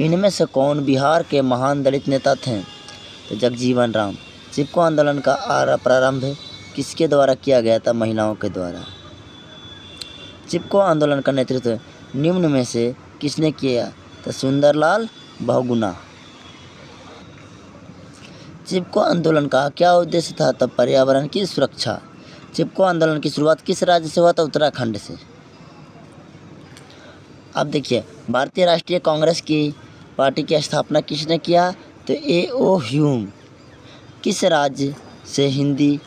इनमें से कौन बिहार के महान दलित नेता थे? तो जगजीवन राम। चिपको आंदोलन का प्रारंभ किसके द्वारा किया गया था? महिलाओं के द्वारा। चिपको आंदोलन का नेतृत्व निम्न में से किसने किया? तो सुंदरलाल बहुगुणा। चिपको आंदोलन का क्या उद्देश्य था? तब पर्यावरण की सुरक्षा। चिपको आंदोलन की शुरुआत किस राज्य से हुआ था? उत्तराखंड से। अब देखिए, भारतीय राष्ट्रीय कांग्रेस की पार्टी की स्थापना किसने किया? तो A.O. ह्यूम। किस राज्य से हिंदी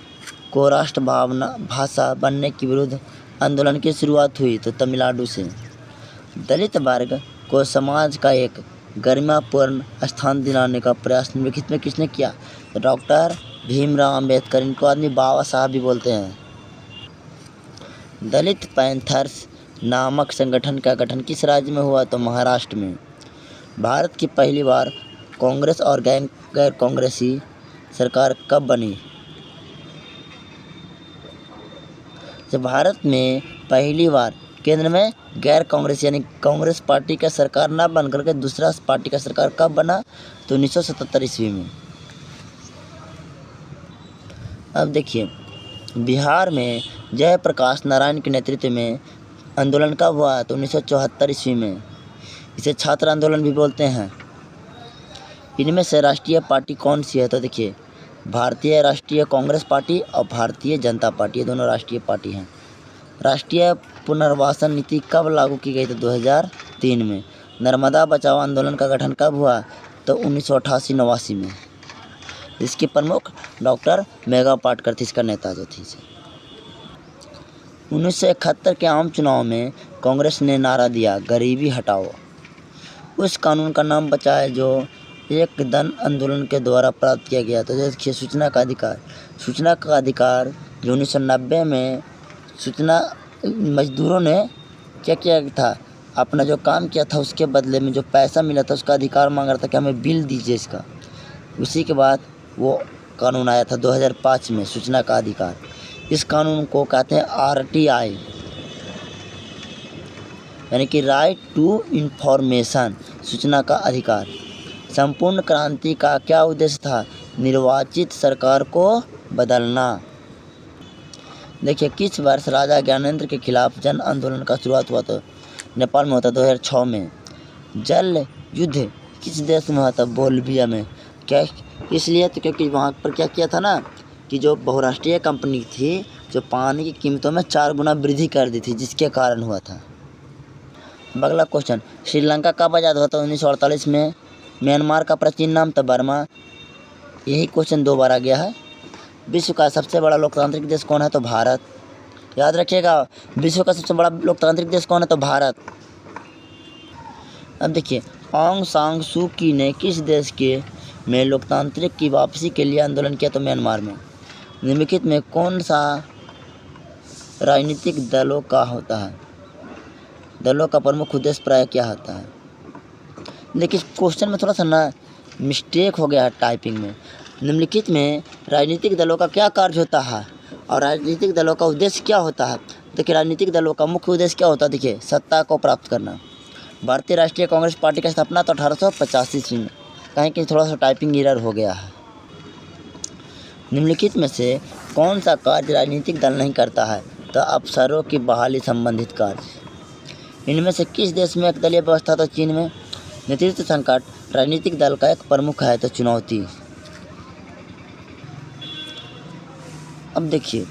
को राष्ट्र भाषा बनने के विरुद्ध आंदोलन की शुरुआत हुई? तो तमिलनाडु से। दलित वर्ग को समाज का एक गरिमापूर्ण स्थान दिलाने का प्रयास निम्नलिखित में किसने किया? तो डॉक्टर भीमराव अंबेडकर। इनको आदमी बाबा साहब भी बोलते हैं। दलित पैंथर्स नामक संगठन का गठन किस राज्य में हुआ? तो महाराष्ट्र में। भारत की पहली बार कांग्रेस और गैर कांग्रेसी सरकार कब बनी? तो भारत में पहली बार केंद्र में गैर कांग्रेस यानी कांग्रेस पार्टी का सरकार ना बन करके दूसरा पार्टी का सरकार कब बना? तो 1977 ईस्वी में। अब देखिए, बिहार में जयप्रकाश नारायण के नेतृत्व में आंदोलन कब हुआ? तो 1974 ईस्वी में। इसे छात्र आंदोलन भी बोलते हैं। इनमें से राष्ट्रीय पार्टी कौन सी है? तो देखिए, भारतीय राष्ट्रीय कांग्रेस पार्टी और भारतीय जनता पार्टी, ये दोनों राष्ट्रीय पार्टी हैं। राष्ट्रीय पुनर्वासन नीति कब लागू की गई? तो 2003 में। नर्मदा बचाओ आंदोलन का गठन कब हुआ? तो 1988-89 में। इसके प्रमुख डॉक्टर मेघा पाटकर थी, इसका नेता जो थी। 1971 के आम चुनाव में कांग्रेस ने नारा दिया, गरीबी हटाओ। उस कानून का नाम बचा है जो एक जन आंदोलन के द्वारा प्राप्त किया गया। तो देखिए, सूचना का अधिकार। सूचना का अधिकार जो 1990 में सूचना मजदूरों ने क्या किया था? अपना जो काम किया था उसके बदले में जो पैसा मिला था उसका अधिकार मांग रहा था कि हमें बिल दीजिए इसका। उसी के बाद वो कानून आया था 2005 में, सूचना का अधिकार। इस कानून को कहते हैं RTI, यानी कि राइट टू इन्फॉर्मेशन, सूचना का अधिकार। संपूर्ण क्रांति का क्या उद्देश्य था? निर्वाचित सरकार को बदलना। देखिए, किस वर्ष राजा ज्ञानेंद्र के खिलाफ जन आंदोलन का शुरुआत हुआ? तो नेपाल में होता 2006 में। जल युद्ध किस देश में हुआ था? बोल्विया में। क्या इसलिए? तो क्योंकि वहाँ पर क्या किया था ना कि जो बहुराष्ट्रीय कंपनी थी जो पानी की कीमतों में 4 गुना वृद्धि कर दी थी, जिसके कारण हुआ था। अगला क्वेश्चन, श्रीलंका कब आज़ाद हुआ था? 1948 में। म्यांमार का प्राचीन नाम? तो बर्मा। यही क्वेश्चन 2 बार आ गया है। विश्व का सबसे बड़ा लोकतांत्रिक देश कौन है? तो भारत। याद रखिएगा, विश्व का सबसे बड़ा लोकतांत्रिक देश कौन है? तो भारत। अब देखिए, ऑंग सांग सू की ने किस देश के में लोकतांत्रिक की वापसी के लिए आंदोलन किया? तो म्यांमार में। निम्नलिखित में कौन सा राजनीतिक दलों का होता है? दलों का प्रमुख उद्देश्य प्राय क्या होता है? देखिए, क्वेश्चन में थोड़ा सा ना मिस्टेक हो गया है टाइपिंग में। निम्नलिखित में राजनीतिक दलों का क्या कार्य होता है और राजनीतिक दलों का उद्देश्य क्या होता है? देखिए, राजनीतिक दलों का मुख्य उद्देश्य क्या होता है? देखिए, सत्ता को प्राप्त करना। भारतीय राष्ट्रीय कांग्रेस पार्टी का स्थापना तो 1885 ईस्वी में। कहीं कि थोड़ा सा टाइपिंग एरर हो गया है। निम्नलिखित में से कौन सा कार्य राजनीतिक दल नहीं करता है? तो अफसरों की बहाली संबंधित कार्य। इनमें से किस देश में एक दलीय व्यवस्था? तो चीन में। नेतृत्व संकट राजनीतिक दल का एक प्रमुख है। तो चुनौती। अब देखिए,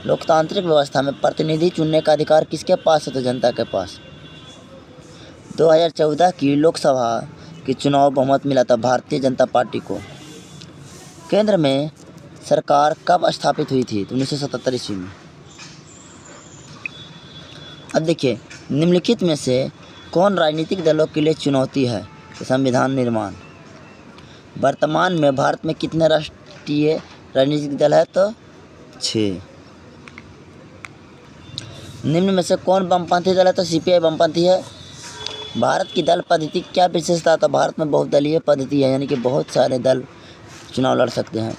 लोकतांत्रिक व्यवस्था में प्रतिनिधि चुनने का अधिकार किसके पास है? तो जनता के पास। 2014 की लोकसभा के चुनाव बहुमत मिला था भारतीय जनता पार्टी को। केंद्र में सरकार कब स्थापित हुई थी? तो 1977 ईस्वी में। अब देखिए, निम्नलिखित में से कौन राजनीतिक दलों के लिए चुनौती है? तो संविधान निर्माण। वर्तमान में भारत में कितने राष्ट्रीय राजनीतिक दल है? तो 6। निम्न में से कौन वामपंथी दल है? तो CPI वामपंथी है। भारत की दल पद्धति की क्या विशेषता? तो भारत में बहुदलीय पद्धति है, यानी कि बहुत सारे दल चुनाव लड़ सकते हैं।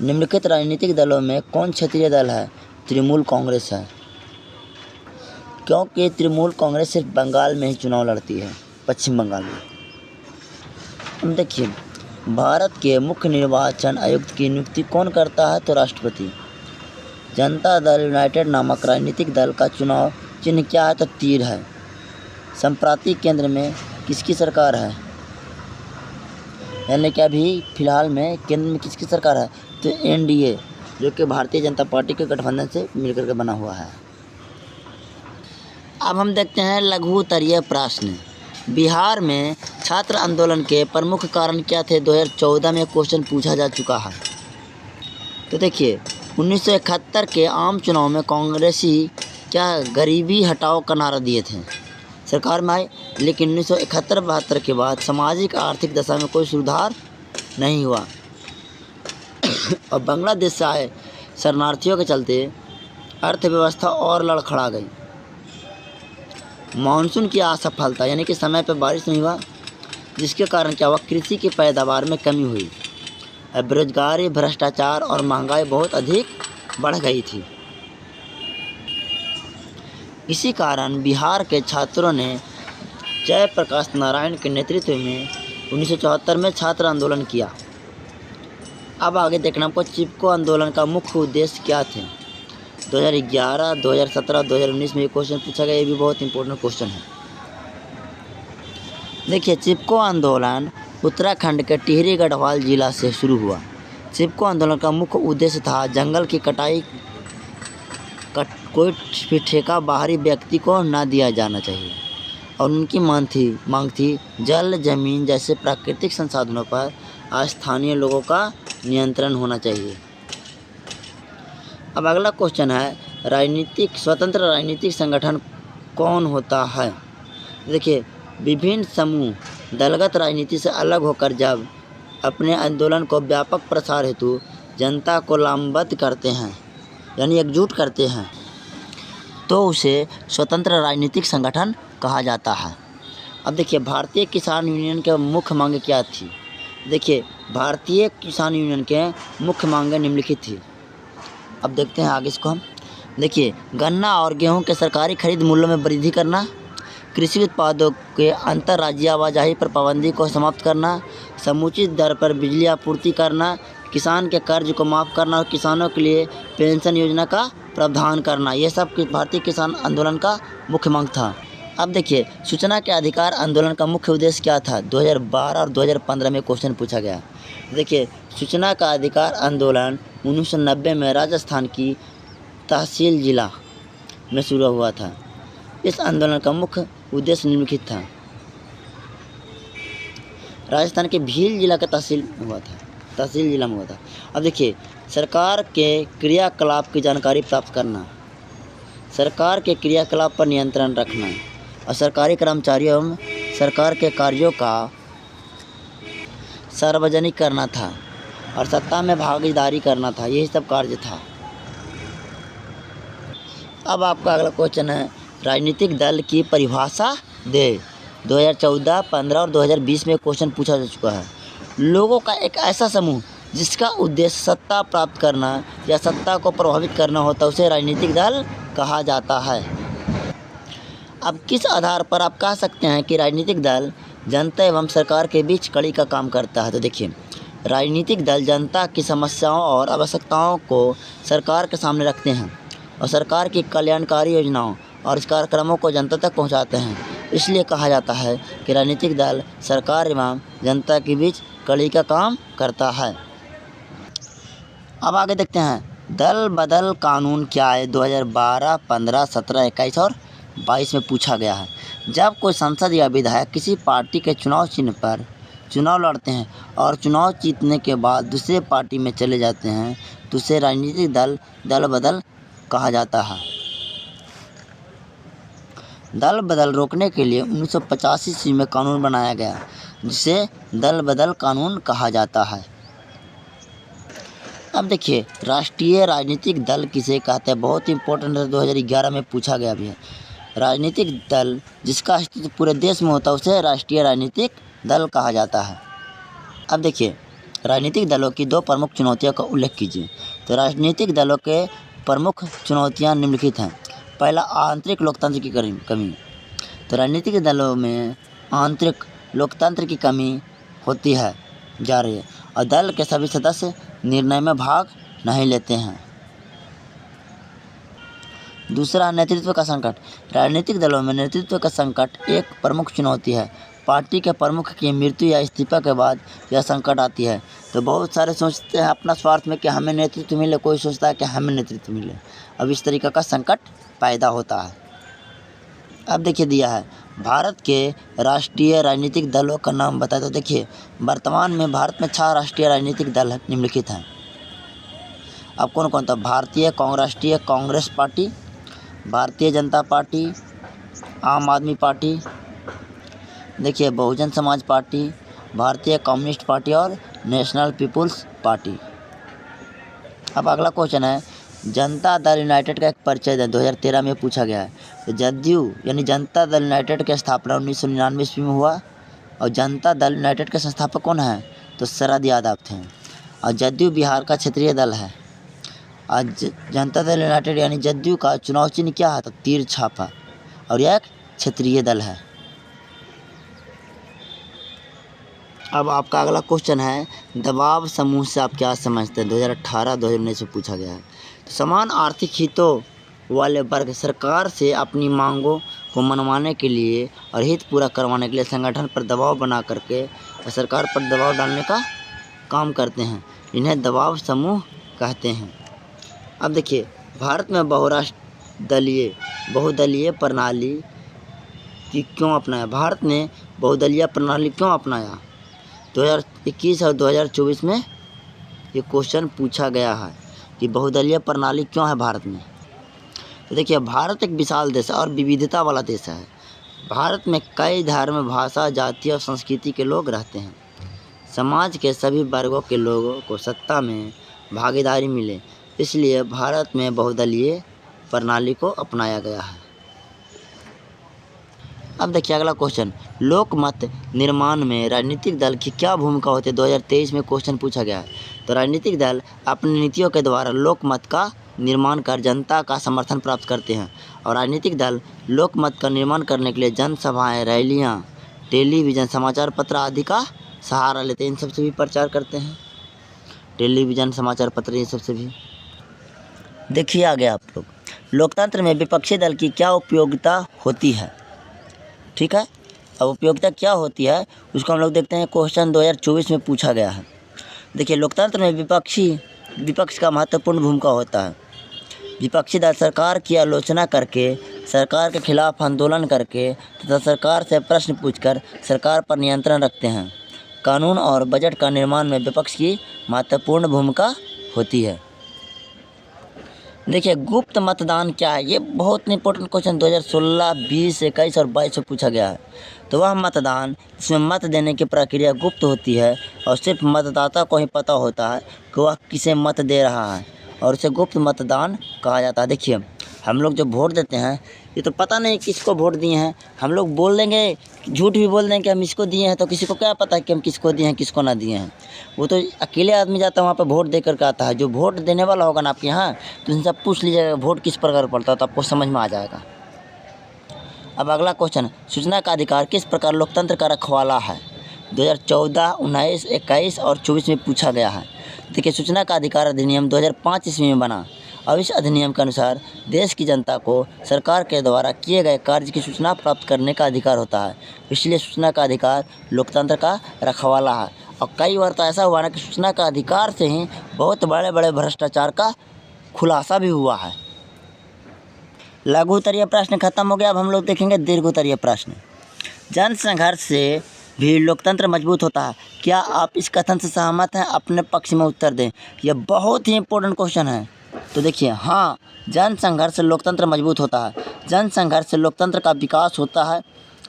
निम्नलिखित राजनीतिक दलों में कौन क्षेत्रीय दल है? तृणमूल कांग्रेस है, क्योंकि तृणमूल कांग्रेस सिर्फ बंगाल में ही चुनाव लड़ती है, पश्चिम बंगाल में। अब देखिए, भारत के मुख्य निर्वाचन आयुक्त की नियुक्ति कौन करता है? तो राष्ट्रपति। जनता दल यूनाइटेड नामक राजनीतिक दल का चुनाव चिन्ह क्या है? तो तीर है। संप्रति केंद्र में किसकी सरकार है? यानी कि अभी फिलहाल में केंद्र में किसकी सरकार है? तो एनडीए, जो कि भारतीय जनता पार्टी के गठबंधन से मिलकर के बना हुआ है। अब हम देखते हैं लघु उत्तरीय प्रश्न। बिहार में छात्र आंदोलन के प्रमुख कारण क्या थे? 2014 में क्वेश्चन पूछा जा चुका है। तो देखिए, 1971 के आम चुनाव में कांग्रेसी क्या गरीबी हटाओ का नारा दिए थे, सरकार में आए, लेकिन 1971-72 के बाद सामाजिक आर्थिक दशा में कोई सुधार नहीं हुआ और बांग्लादेश से आए शरणार्थियों के चलते अर्थव्यवस्था और लड़खड़ा गई। मानसून की असफलता, यानी कि समय पर बारिश नहीं हुआ, जिसके कारण क्या हुआ? कृषि की पैदावार में कमी हुई। बेरोजगारी, भ्रष्टाचार और महंगाई बहुत अधिक बढ़ गई थी। इसी कारण बिहार के छात्रों ने जयप्रकाश नारायण के नेतृत्व में 1974 में छात्र आंदोलन किया। अब आगे देखना आपको, चिपको आंदोलन का मुख्य उद्देश्य क्या थे? 2011, 2017, 2019 में ये क्वेश्चन पूछा गया। ये भी बहुत इंपॉर्टेंट क्वेश्चन है। देखिए, चिपको आंदोलन उत्तराखंड के टिहरी गढ़वाल जिला से शुरू हुआ। चिपको आंदोलन का मुख्य उद्देश्य था जंगल की कटाई कोई भी ठेका बाहरी व्यक्ति को न दिया जाना चाहिए और उनकी मांग थी जल, जमीन जैसे प्राकृतिक संसाधनों पर स्थानीय लोगों का नियंत्रण होना चाहिए। अब अगला क्वेश्चन है, स्वतंत्र राजनीतिक संगठन कौन होता है? देखिए, विभिन्न समूह दलगत राजनीति से अलग होकर जब अपने आंदोलन को व्यापक प्रसार हेतु जनता को लामबद्ध करते हैं, यानी एकजुट करते हैं, तो उसे स्वतंत्र राजनीतिक संगठन कहा जाता है। अब देखिए, भारतीय किसान यूनियन के मुख्य मांगें क्या थी? देखिए, भारतीय किसान यूनियन के मुख्य मांगें निम्नलिखित थी। अब देखते हैं आगे इसको हम। देखिए, गन्ना और गेहूं के सरकारी खरीद मूल्यों में वृद्धि करना, कृषि उत्पादों के अंतर्राज्यीय आवाजाही पर पाबंदी को समाप्त करना, समुचित दर पर बिजली आपूर्ति करना, किसान के कर्ज को माफ़ करना और किसानों के लिए पेंशन योजना का प्रावधान करना। ये सब भारतीय किसान आंदोलन का मुख्य मांग था। अब देखिए, सूचना के अधिकार आंदोलन का मुख्य उद्देश्य क्या था? 2012 और 2015 में क्वेश्चन पूछा गया। देखिए, सूचना का अधिकार आंदोलन 1990 में राजस्थान की तहसील जिला में शुरू हुआ था। इस आंदोलन का मुख्य उद्देश्य निम्नलिखित था। राजस्थान के भील जिला का तहसील जिला में हुआ था। अब देखिए, सरकार के क्रियाकलाप की जानकारी प्राप्त करना, सरकार के क्रियाकलाप पर नियंत्रण रखना और सरकारी कर्मचारियों एवं सरकार के कार्यों का सार्वजनिक करना था और सत्ता में भागीदारी करना था। यही सब कार्य था। अब आपका अगला क्वेश्चन है, राजनीतिक दल की परिभाषा दे। 2014, 15 और 2020 में क्वेश्चन पूछा जा चुका है। लोगों का एक ऐसा समूह जिसका उद्देश्य सत्ता प्राप्त करना या सत्ता को प्रभावित करना होता है, उसे राजनीतिक दल कहा जाता है। अब किस आधार पर आप कह सकते हैं कि राजनीतिक दल जनता एवं सरकार के बीच कड़ी का काम करता है? तो देखिए, राजनीतिक दल जनता की समस्याओं और आवश्यकताओं को सरकार के सामने रखते हैं और सरकार की कल्याणकारी योजनाओं और कार्यक्रमों को जनता तक पहुंचाते हैं। इसलिए कहा जाता है कि राजनीतिक दल सरकार एवं जनता के बीच कड़ी का काम करता है। अब आगे देखते हैं, दल बदल कानून क्या है? 2012, 15, 17, 21 और 22 में पूछा गया है। जब कोई सांसद या विधायक किसी पार्टी के चुनाव चिन्ह पर चुनाव लड़ते हैं और चुनाव जीतने के बाद दूसरे पार्टी में चले जाते हैं, तो उसे राजनीतिक दल बदल कहा जाता है। दल बदल रोकने के लिए 1985 ईस्वी में कानून बनाया गया, जिसे दल बदल कानून कहा जाता है। अब देखिए, राष्ट्रीय राजनीतिक दल किसे कहते हैं? बहुत इंपॉर्टेंट है, 2011 में पूछा गया भी है। राजनीतिक दल जिसका अस्तित्व पूरे देश में होता है, उसे राष्ट्रीय राजनीतिक दल कहा जाता है। अब देखिए, राजनीतिक दलों की दो प्रमुख चुनौतियों का उल्लेख कीजिए। तो राजनीतिक दलों के प्रमुख चुनौतियां निम्नलिखित हैं। पहला, आंतरिक लोकतंत्र की कमी। तो राजनीतिक दलों में आंतरिक लोकतंत्र की कमी होती है जा रही है और दल के सभी सदस्य निर्णय में भाग नहीं लेते हैं। दूसरा, नेतृत्व का संकट। राजनीतिक दलों में नेतृत्व का संकट एक प्रमुख चुनौती है। पार्टी के प्रमुख की मृत्यु या इस्तीफा के बाद यह संकट आती है। तो बहुत सारे सोचते हैं अपना स्वार्थ में कि हमें नेतृत्व मिले, कोई सोचता है कि हमें नेतृत्व मिले। अब इस तरीके का संकट पैदा होता है। अब देखिए दिया है भारत के राष्ट्रीय राजनीतिक दलों का नाम बताए। तो देखिए वर्तमान में भारत में 6 राष्ट्रीय राजनीतिक दल निम्नलिखित हैं। अब कौन कौन? तो भारतीय राष्ट्रीय कांग्रेस पार्टी, भारतीय जनता पार्टी, आम आदमी पार्टी, देखिए बहुजन समाज पार्टी, भारतीय कम्युनिस्ट पार्टी और नेशनल पीपुल्स पार्टी। अब अगला क्वेश्चन है जनता दल यूनाइटेड का एक परिचय दें। 2013 में पूछा गया है। तो जदयू यानी जनता दल यूनाइटेड की स्थापना 1999 ईस्वी में हुआ और जनता दल यूनाइटेड के संस्थापक कौन हैं? तो शरद यादव थे। और जदयू बिहार का क्षेत्रीय दल है। आज जनता दल यूनाइटेड यानी जदयू का चुनाव चिन्ह क्या है? तो तीर छापा और यह एक क्षेत्रीय दल है। अब आपका अगला क्वेश्चन है दबाव समूह से आप क्या समझते हैं? 2018-2019 में पूछा गया है। तो समान आर्थिक हितों वाले वर्ग सरकार से अपनी मांगों को मनवाने के लिए और हित पूरा करवाने के लिए संगठन पर दबाव बना करके और सरकार पर दबाव डालने का काम करते हैं। इन्हें दबाव समूह कहते हैं। अब देखिए भारत में बहुदलीय प्रणाली की क्यों अपनाया? भारत ने बहुदलीय प्रणाली क्यों अपनाया? 2021 और 2024 में ये क्वेश्चन पूछा गया है कि बहुदलीय प्रणाली क्यों है भारत में। तो देखिए भारत एक विशाल देश है और विविधता वाला देश है। भारत में कई धर्म, भाषा, जाति और संस्कृति के लोग रहते हैं। समाज के सभी वर्गों के लोगों को सत्ता में भागीदारी मिले, इसलिए भारत में बहुदलीय प्रणाली को अपनाया गया है। अब देखिए अगला क्वेश्चन लोकमत निर्माण में राजनीतिक दल की क्या भूमिका होती है? 2023 में क्वेश्चन पूछा गया है। तो राजनीतिक दल अपनी नीतियों के द्वारा लोकमत का निर्माण कर जनता का समर्थन प्राप्त करते हैं और राजनीतिक दल लोकमत का निर्माण करने के लिए जनसभाएं, रैलियां, टेलीविज़न, समाचार पत्र आदि का सहारा लेते हैं। इन सबसे भी प्रचार करते हैं, टेलीविज़न, समाचार पत्र, ये सबसे भी। देखिए आगे आप लोग लोकतंत्र में विपक्षी दल की क्या उपयोगिता होती है? ठीक है, अब उपयोगिता क्या होती है उसको हम लोग देखते हैं। क्वेश्चन 2024 में पूछा गया है। देखिए लोकतंत्र में विपक्ष का महत्वपूर्ण भूमिका होता है। विपक्षी दल सरकार की आलोचना करके, सरकार के खिलाफ आंदोलन करके तथा सरकार से प्रश्न पूछकर सरकार पर नियंत्रण रखते हैं। कानून और बजट का निर्माण में विपक्ष की महत्वपूर्ण भूमिका होती है। देखिए गुप्त मतदान क्या है? ये बहुत इंपॉर्टेंट क्वेश्चन 2016, 20, 21 और 22 में पूछा गया है। तो वह मतदान जिसमें मत देने की प्रक्रिया गुप्त होती है और सिर्फ मतदाता को ही पता होता है कि वह किसे मत दे रहा है और उसे गुप्त मतदान कहा जाता है। देखिए हम लोग जो वोट देते हैं ये तो पता नहीं किसको वोट दिए हैं। हम लोग बोल देंगे, झूठ भी बोल देंगे कि हम इसको दिए हैं, तो किसी को क्या पता है कि हम किसको दिए हैं किसको ना दिए हैं। वो तो अकेले आदमी जाता है वहाँ पे वोट दे करके आता है। जो वोट देने वाला होगा ना आपके यहाँ, तो उनसे पूछ लीजिएगा वोट किस प्रकार पड़ता है, तो आपको समझ में आ जाएगा। अब अगला क्वेश्चन सूचना का अधिकार किस प्रकार लोकतंत्र का रखवाला है? 2014, 19, 21 और 24 में पूछा गया है। देखिए सूचना का अधिकार अधिनियम 2005 ईस्वी में बना और इस अधिनियम के अनुसार देश की जनता को सरकार के द्वारा किए गए कार्य की सूचना प्राप्त करने का अधिकार होता है। इसलिए सूचना का अधिकार लोकतंत्र का रखवाला है। और कई बार तो ऐसा हुआ ना कि सूचना का अधिकार से ही बहुत बड़े बड़े भ्रष्टाचार का खुलासा भी हुआ है। लघु उत्तरीय प्रश्न खत्म हो गया। अब हम लोग देखेंगे दीर्घ उत्तरीय प्रश्न। जन संघर्ष से भी लोकतंत्र मजबूत होता है, क्या आप इस कथन से सहमत हैं? अपने पक्ष में उत्तर दें। यह बहुत ही इंपॉर्टेंट क्वेश्चन है। तो देखिए हाँ, जन संघर्ष से लोकतंत्र मजबूत होता है। जन संघर्ष से लोकतंत्र का विकास होता है।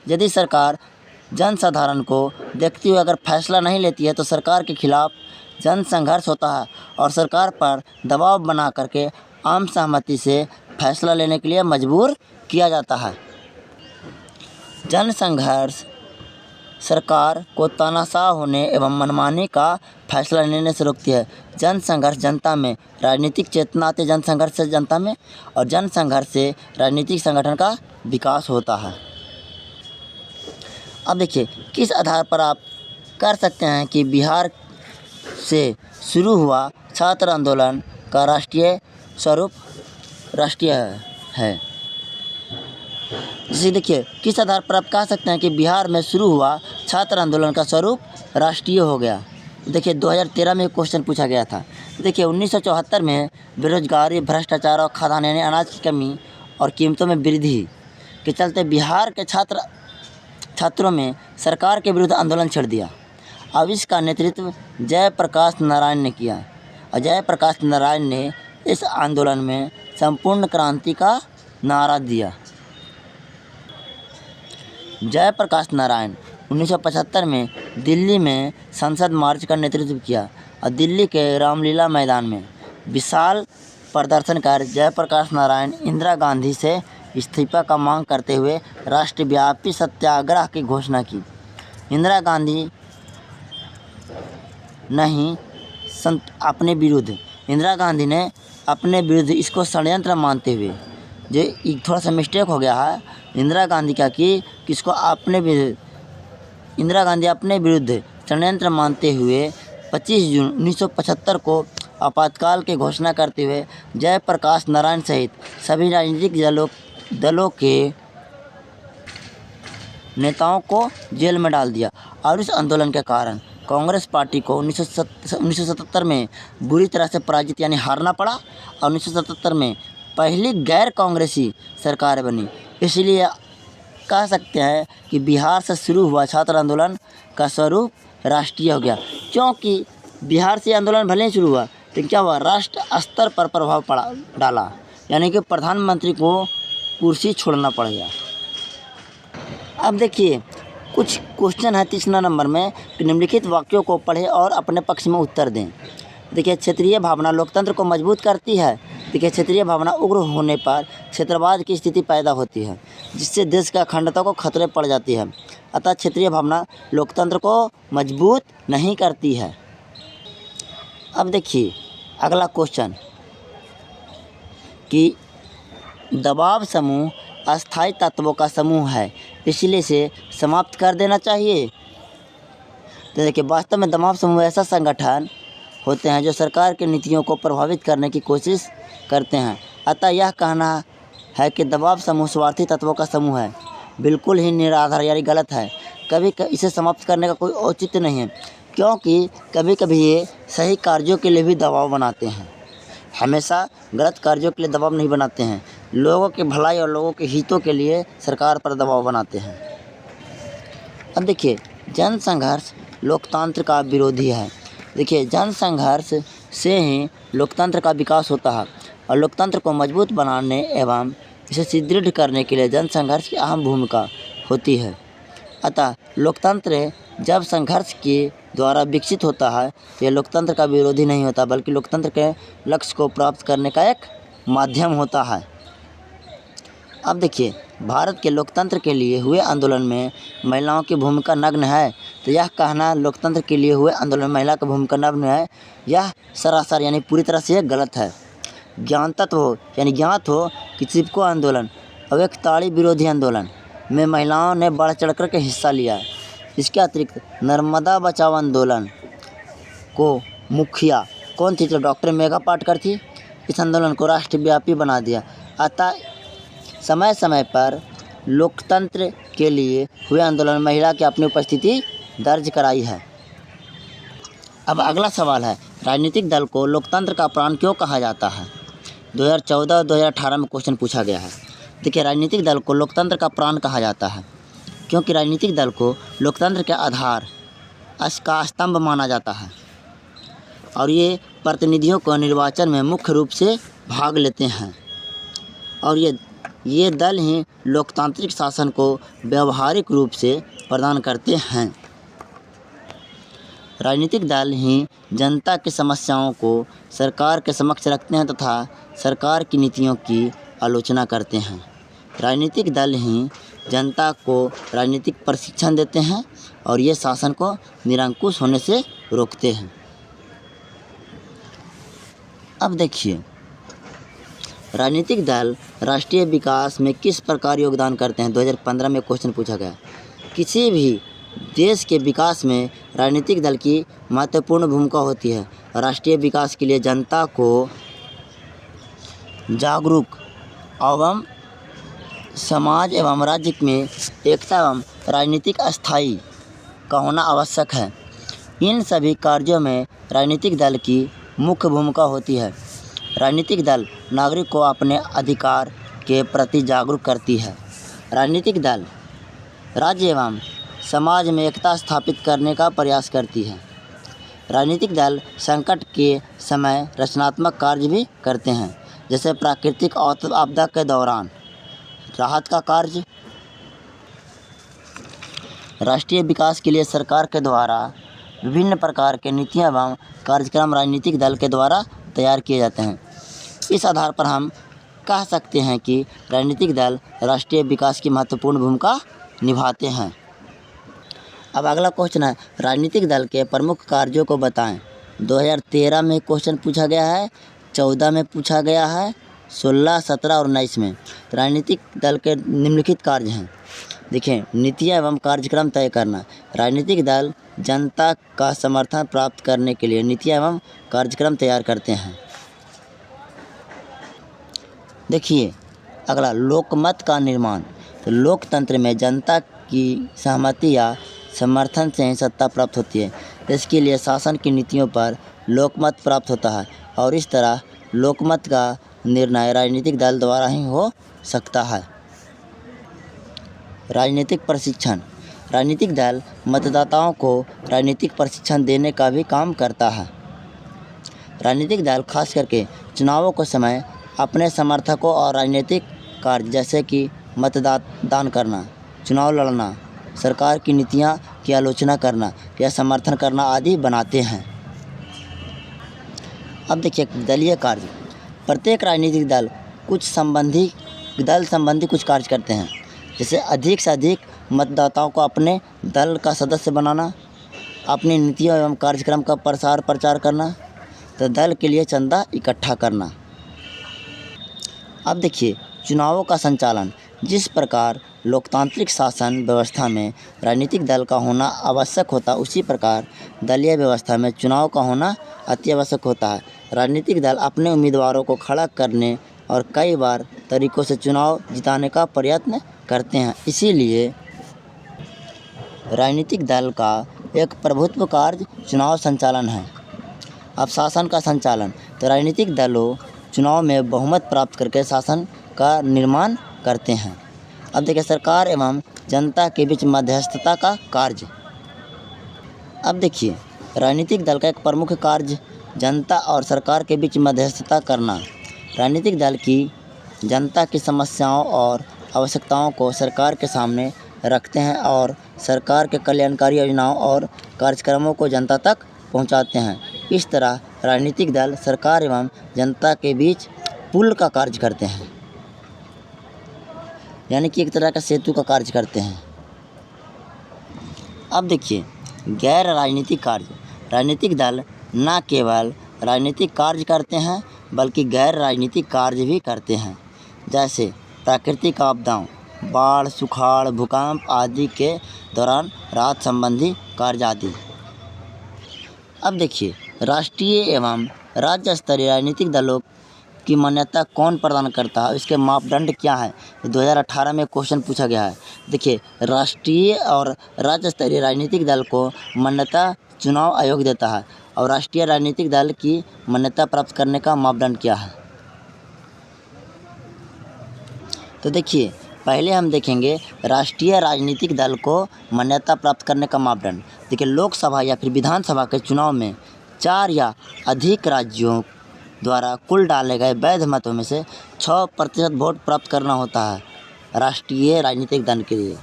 यदि सरकार जनसाधारण को देखते हुए अगर फैसला नहीं लेती है तो सरकार के खिलाफ जन संघर्ष होता है और सरकार पर दबाव बना करके आम सहमति से फैसला लेने के लिए मजबूर किया जाता है। जन संघर्ष सरकार को तानाशाह होने एवं मनमानी का फैसला लेने से रोकती है। जन संघर्ष जनता में राजनीतिक चेतना आती है, जन संघर्ष से जनता में, और जन संघर्ष से राजनीतिक संगठन का विकास होता है। अब देखिए किस आधार पर आप कर सकते हैं कि बिहार से शुरू हुआ छात्र आंदोलन का राष्ट्रीय स्वरूप राष्ट्रीय है। जैसे देखिए, किस आधार पर आप कह सकते हैं कि बिहार में शुरू हुआ छात्र आंदोलन का स्वरूप राष्ट्रीय हो गया। देखिए 2013 में क्वेश्चन पूछा गया था। देखिए 1974 में बेरोजगारी, भ्रष्टाचार और खाद्यान्न यानी अनाज की कमी और कीमतों में वृद्धि के चलते बिहार के छात्रों में सरकार के विरुद्ध आंदोलन छेड़ दिया। अब इसका नेतृत्व जयप्रकाश नारायण ने किया और जयप्रकाश नारायण ने इस आंदोलन में संपूर्ण क्रांति का नारा दिया। जयप्रकाश नारायण 1975 में दिल्ली में संसद मार्च का नेतृत्व किया और दिल्ली के रामलीला मैदान में विशाल प्रदर्शन कर जयप्रकाश नारायण इंदिरा गांधी से इस्तीफा का मांग करते हुए राष्ट्रव्यापी सत्याग्रह की घोषणा की। इंदिरा गांधी ने अपने विरुद्ध इसको षड्यंत्र मानते हुए, जो थोड़ा सा मिस्टेक हो गया है, इंदिरा गांधी क्या की किसको इंदिरा गांधी अपने विरुद्ध षड्यंत्र मानते हुए 25 जून 1975 को आपातकाल की घोषणा करते हुए जयप्रकाश नारायण सहित सभी राजनीतिक दलों के नेताओं को जेल में डाल दिया। और इस आंदोलन के कारण कांग्रेस पार्टी को 1977 में बुरी तरह से पराजित यानी हारना पड़ा और 1977 में पहली गैर कांग्रेसी सरकार बनी। इसलिए कह सकते हैं कि बिहार से शुरू हुआ छात्र आंदोलन का स्वरूप राष्ट्रीय हो गया, क्योंकि बिहार से आंदोलन भले ही शुरू हुआ लेकिन क्या हुआ, राष्ट्र स्तर पर प्रभाव डाला, यानी कि प्रधानमंत्री को कुर्सी छोड़ना पड़ गया। अब देखिए कुछ क्वेश्चन है 3 नंबर में कि निम्नलिखित वाक्यों को पढ़ें और अपने पक्ष में उत्तर दें। देखिए, क्षेत्रीय भावना लोकतंत्र को मजबूत करती है। देखिए, क्षेत्रीय भावना उग्र होने पर क्षेत्रवाद की स्थिति पैदा होती है, जिससे देश का अखंडता को खतरे पड़ जाती है। अतः क्षेत्रीय भावना लोकतंत्र को मजबूत नहीं करती है। अब देखिए अगला क्वेश्चन कि दबाव समूह अस्थायी तत्वों का समूह है, इसलिए इसे समाप्त कर देना चाहिए। तो देखिए, वास्तव में दबाव समूह ऐसा संगठन होते हैं जो सरकार की नीतियों को प्रभावित करने की कोशिश करते हैं। अतः यह कहना है कि दबाव समूह स्वार्थी तत्वों का समूह है बिल्कुल ही निराधार यानी गलत है। कभी इसे समाप्त करने का कोई औचित्य नहीं है, क्योंकि कभी कभी ये सही कार्यों के लिए भी दबाव बनाते हैं। हमेशा गलत कार्यों के लिए दबाव नहीं बनाते हैं, लोगों की भलाई और लोगों के हितों के लिए सरकार पर दबाव बनाते हैं। अब देखिए, जन संघर्ष लोकतंत्र का विरोधी है। देखिए, जन संघर्ष से ही लोकतंत्र का विकास होता है और लोकतंत्र को मजबूत बनाने एवं इसे सुदृढ़ करने के लिए जन संघर्ष की अहम भूमिका होती है। अतः लोकतंत्र जब संघर्ष के द्वारा विकसित होता है, यह लोकतंत्र का विरोधी नहीं होता, बल्कि लोकतंत्र के लक्ष्य को प्राप्त करने का एक माध्यम होता है। अब देखिए, भारत के लोकतंत्र के लिए हुए आंदोलन में महिलाओं की भूमिका नगण्य है। तो यह कहना लोकतंत्र के लिए हुए आंदोलन में महिला की भूमिका नगण्य है, यह सरासर यानी पूरी तरह से गलत है। ज्ञात हो कि चिपको आंदोलन और एक ताड़ी विरोधी आंदोलन में महिलाओं ने बढ़ चढ़ कर के हिस्सा लिया है। इसके अतिरिक्त नर्मदा बचाओ आंदोलन को मुखिया कौन थी, तो डॉक्टर मेघा पाटकर थी। इस आंदोलन को राष्ट्रव्यापी बना दिया। अतः समय समय पर लोकतंत्र के लिए हुए आंदोलन में महिला की अपनी उपस्थिति दर्ज कराई है। अब अगला सवाल है, राजनीतिक दल को लोकतंत्र का प्राण क्यों कहा जाता है? 2014 और 2018 में क्वेश्चन पूछा गया है। देखिए, राजनीतिक दल को लोकतंत्र का प्राण कहा जाता है क्योंकि राजनीतिक दल को लोकतंत्र के आधार का स्तंभ माना जाता है और ये प्रतिनिधियों को निर्वाचन में मुख्य रूप से भाग लेते हैं और ये दल ही लोकतांत्रिक शासन को व्यवहारिक रूप से प्रदान करते हैं। राजनीतिक दल ही जनता की समस्याओं को सरकार के समक्ष रखते हैं तथा सरकार की नीतियों की आलोचना करते हैं। राजनीतिक दल ही जनता को राजनीतिक प्रशिक्षण देते हैं और ये शासन को निरंकुश होने से रोकते हैं। अब देखिए, राजनीतिक दल राष्ट्रीय विकास में किस प्रकार योगदान करते हैं? 2015 में क्वेश्चन पूछा गया। किसी भी देश के विकास में राजनीतिक दल की महत्वपूर्ण भूमिका होती है। राष्ट्रीय विकास के लिए जनता को जागरूक एवं समाज एवं राज्य में एकता एवं राजनीतिक स्थायी का होना आवश्यक है। इन सभी कार्यों में राजनीतिक दल की मुख्य भूमिका होती है। राजनीतिक दल नागरिक को अपने अधिकार के प्रति जागरूक करती है। राजनीतिक दल राज्य एवं समाज में एकता स्थापित करने का प्रयास करती है। राजनीतिक दल संकट के समय रचनात्मक कार्य भी करते हैं, जैसे प्राकृतिक आपदा के दौरान राहत का कार्य। राष्ट्रीय विकास के लिए सरकार के द्वारा विभिन्न प्रकार के नीतियाँ एवं कार्यक्रम राजनीतिक दल के द्वारा तैयार किए जाते हैं। इस आधार पर हम कह सकते हैं कि राजनीतिक दल राष्ट्रीय विकास की महत्वपूर्ण भूमिका निभाते हैं। अब अगला क्वेश्चन है, राजनीतिक दल के प्रमुख कार्यों को बताएं। 2013 में क्वेश्चन पूछा गया है, 14 में पूछा गया है, 16, 17 और 19 में। राजनीतिक दल के निम्नलिखित कार्य हैं। देखिए, नीतियाँ एवं कार्यक्रम तय करना। राजनीतिक दल जनता का समर्थन प्राप्त करने के लिए नीतियाँ एवं कार्यक्रम तैयार करते हैं। देखिए अगला, लोकमत का निर्माण। तो लोकतंत्र में जनता की सहमति या समर्थन से ही सत्ता प्राप्त होती है। इसके लिए शासन की नीतियों पर लोकमत प्राप्त होता है और इस तरह लोकमत का निर्णय राजनीतिक दल द्वारा ही हो सकता है। राजनीतिक प्रशिक्षण। राजनीतिक दल मतदाताओं को राजनीतिक प्रशिक्षण देने का भी काम करता है। राजनीतिक दल खास करके चुनावों के समय अपने समर्थकों और राजनीतिक कार्य जैसे कि मतदान करना, चुनाव लड़ना, सरकार की नीतियाँ की आलोचना करना या समर्थन करना आदि बनाते हैं। अब देखिए दलीय कार्य। प्रत्येक राजनीतिक दल संबंधी कुछ कार्य करते हैं, जैसे अधिक से अधिक मतदाताओं को अपने दल का सदस्य बनाना, अपनी नीतियों एवं कार्यक्रम का प्रचार करना, तो दल के लिए चंदा इकट्ठा करना। अब देखिए चुनावों का संचालन। जिस प्रकार लोकतांत्रिक शासन व्यवस्था में राजनीतिक दल का होना आवश्यक होता, उसी प्रकार दलीय व्यवस्था में चुनाव का होना अति आवश्यक होता है। राजनीतिक दल अपने उम्मीदवारों को खड़ा करने और कई बार तरीकों से चुनाव जिताने का प्रयत्न करते हैं। इसीलिए राजनीतिक दल का एक प्रभुत्व कार्य चुनाव संचालन है। अब शासन का संचालन। तो राजनीतिक दलों चुनाव में बहुमत प्राप्त करके शासन का निर्माण करते हैं। अब देखिए सरकार एवं जनता के बीच मध्यस्थता का कार्य। अब देखिए राजनीतिक दल का एक प्रमुख कार्य जनता और सरकार के बीच मध्यस्थता करना। राजनीतिक दल की जनता की समस्याओं और आवश्यकताओं को सरकार के सामने रखते हैं और सरकार के कल्याणकारी योजनाओं और कार्यक्रमों को जनता तक पहुंचाते हैं। इस तरह राजनीतिक दल सरकार एवं जनता के बीच पुल का कार्य करते हैं, यानी कि एक तरह का सेतु का कार्य करते हैं। अब देखिए गैर राजनीतिक कार्य। राजनीतिक दल न केवल राजनीतिक कार्य करते हैं बल्कि गैर राजनीतिक कार्य भी करते हैं, जैसे प्राकृतिक आपदाओं, बाढ़, सुखाड़, भूकंप आदि के दौरान राहत संबंधी कार्य आदि। अब देखिए राष्ट्रीय एवं राज्य स्तरीय राजनीतिक दलों की मान्यता कौन प्रदान करता है, इसके मापदंड क्या है, 2018 में क्वेश्चन पूछा गया है। देखिए राष्ट्रीय और राज्य स्तरीय राजनीतिक दल को मान्यता चुनाव आयोग देता है और राष्ट्रीय राजनीतिक दल की मान्यता प्राप्त करने का मापदंड क्या है। तो देखिए पहले हम देखेंगे राष्ट्रीय राजनीतिक दल को मान्यता प्राप्त करने का मापदंड। देखिए लोकसभा या फिर विधानसभा के चुनाव में 4 या अधिक राज्यों द्वारा कुल डाले गए वैध मतों में से 6% वोट प्राप्त करना होता है राष्ट्रीय राजनीतिक दल के लिए।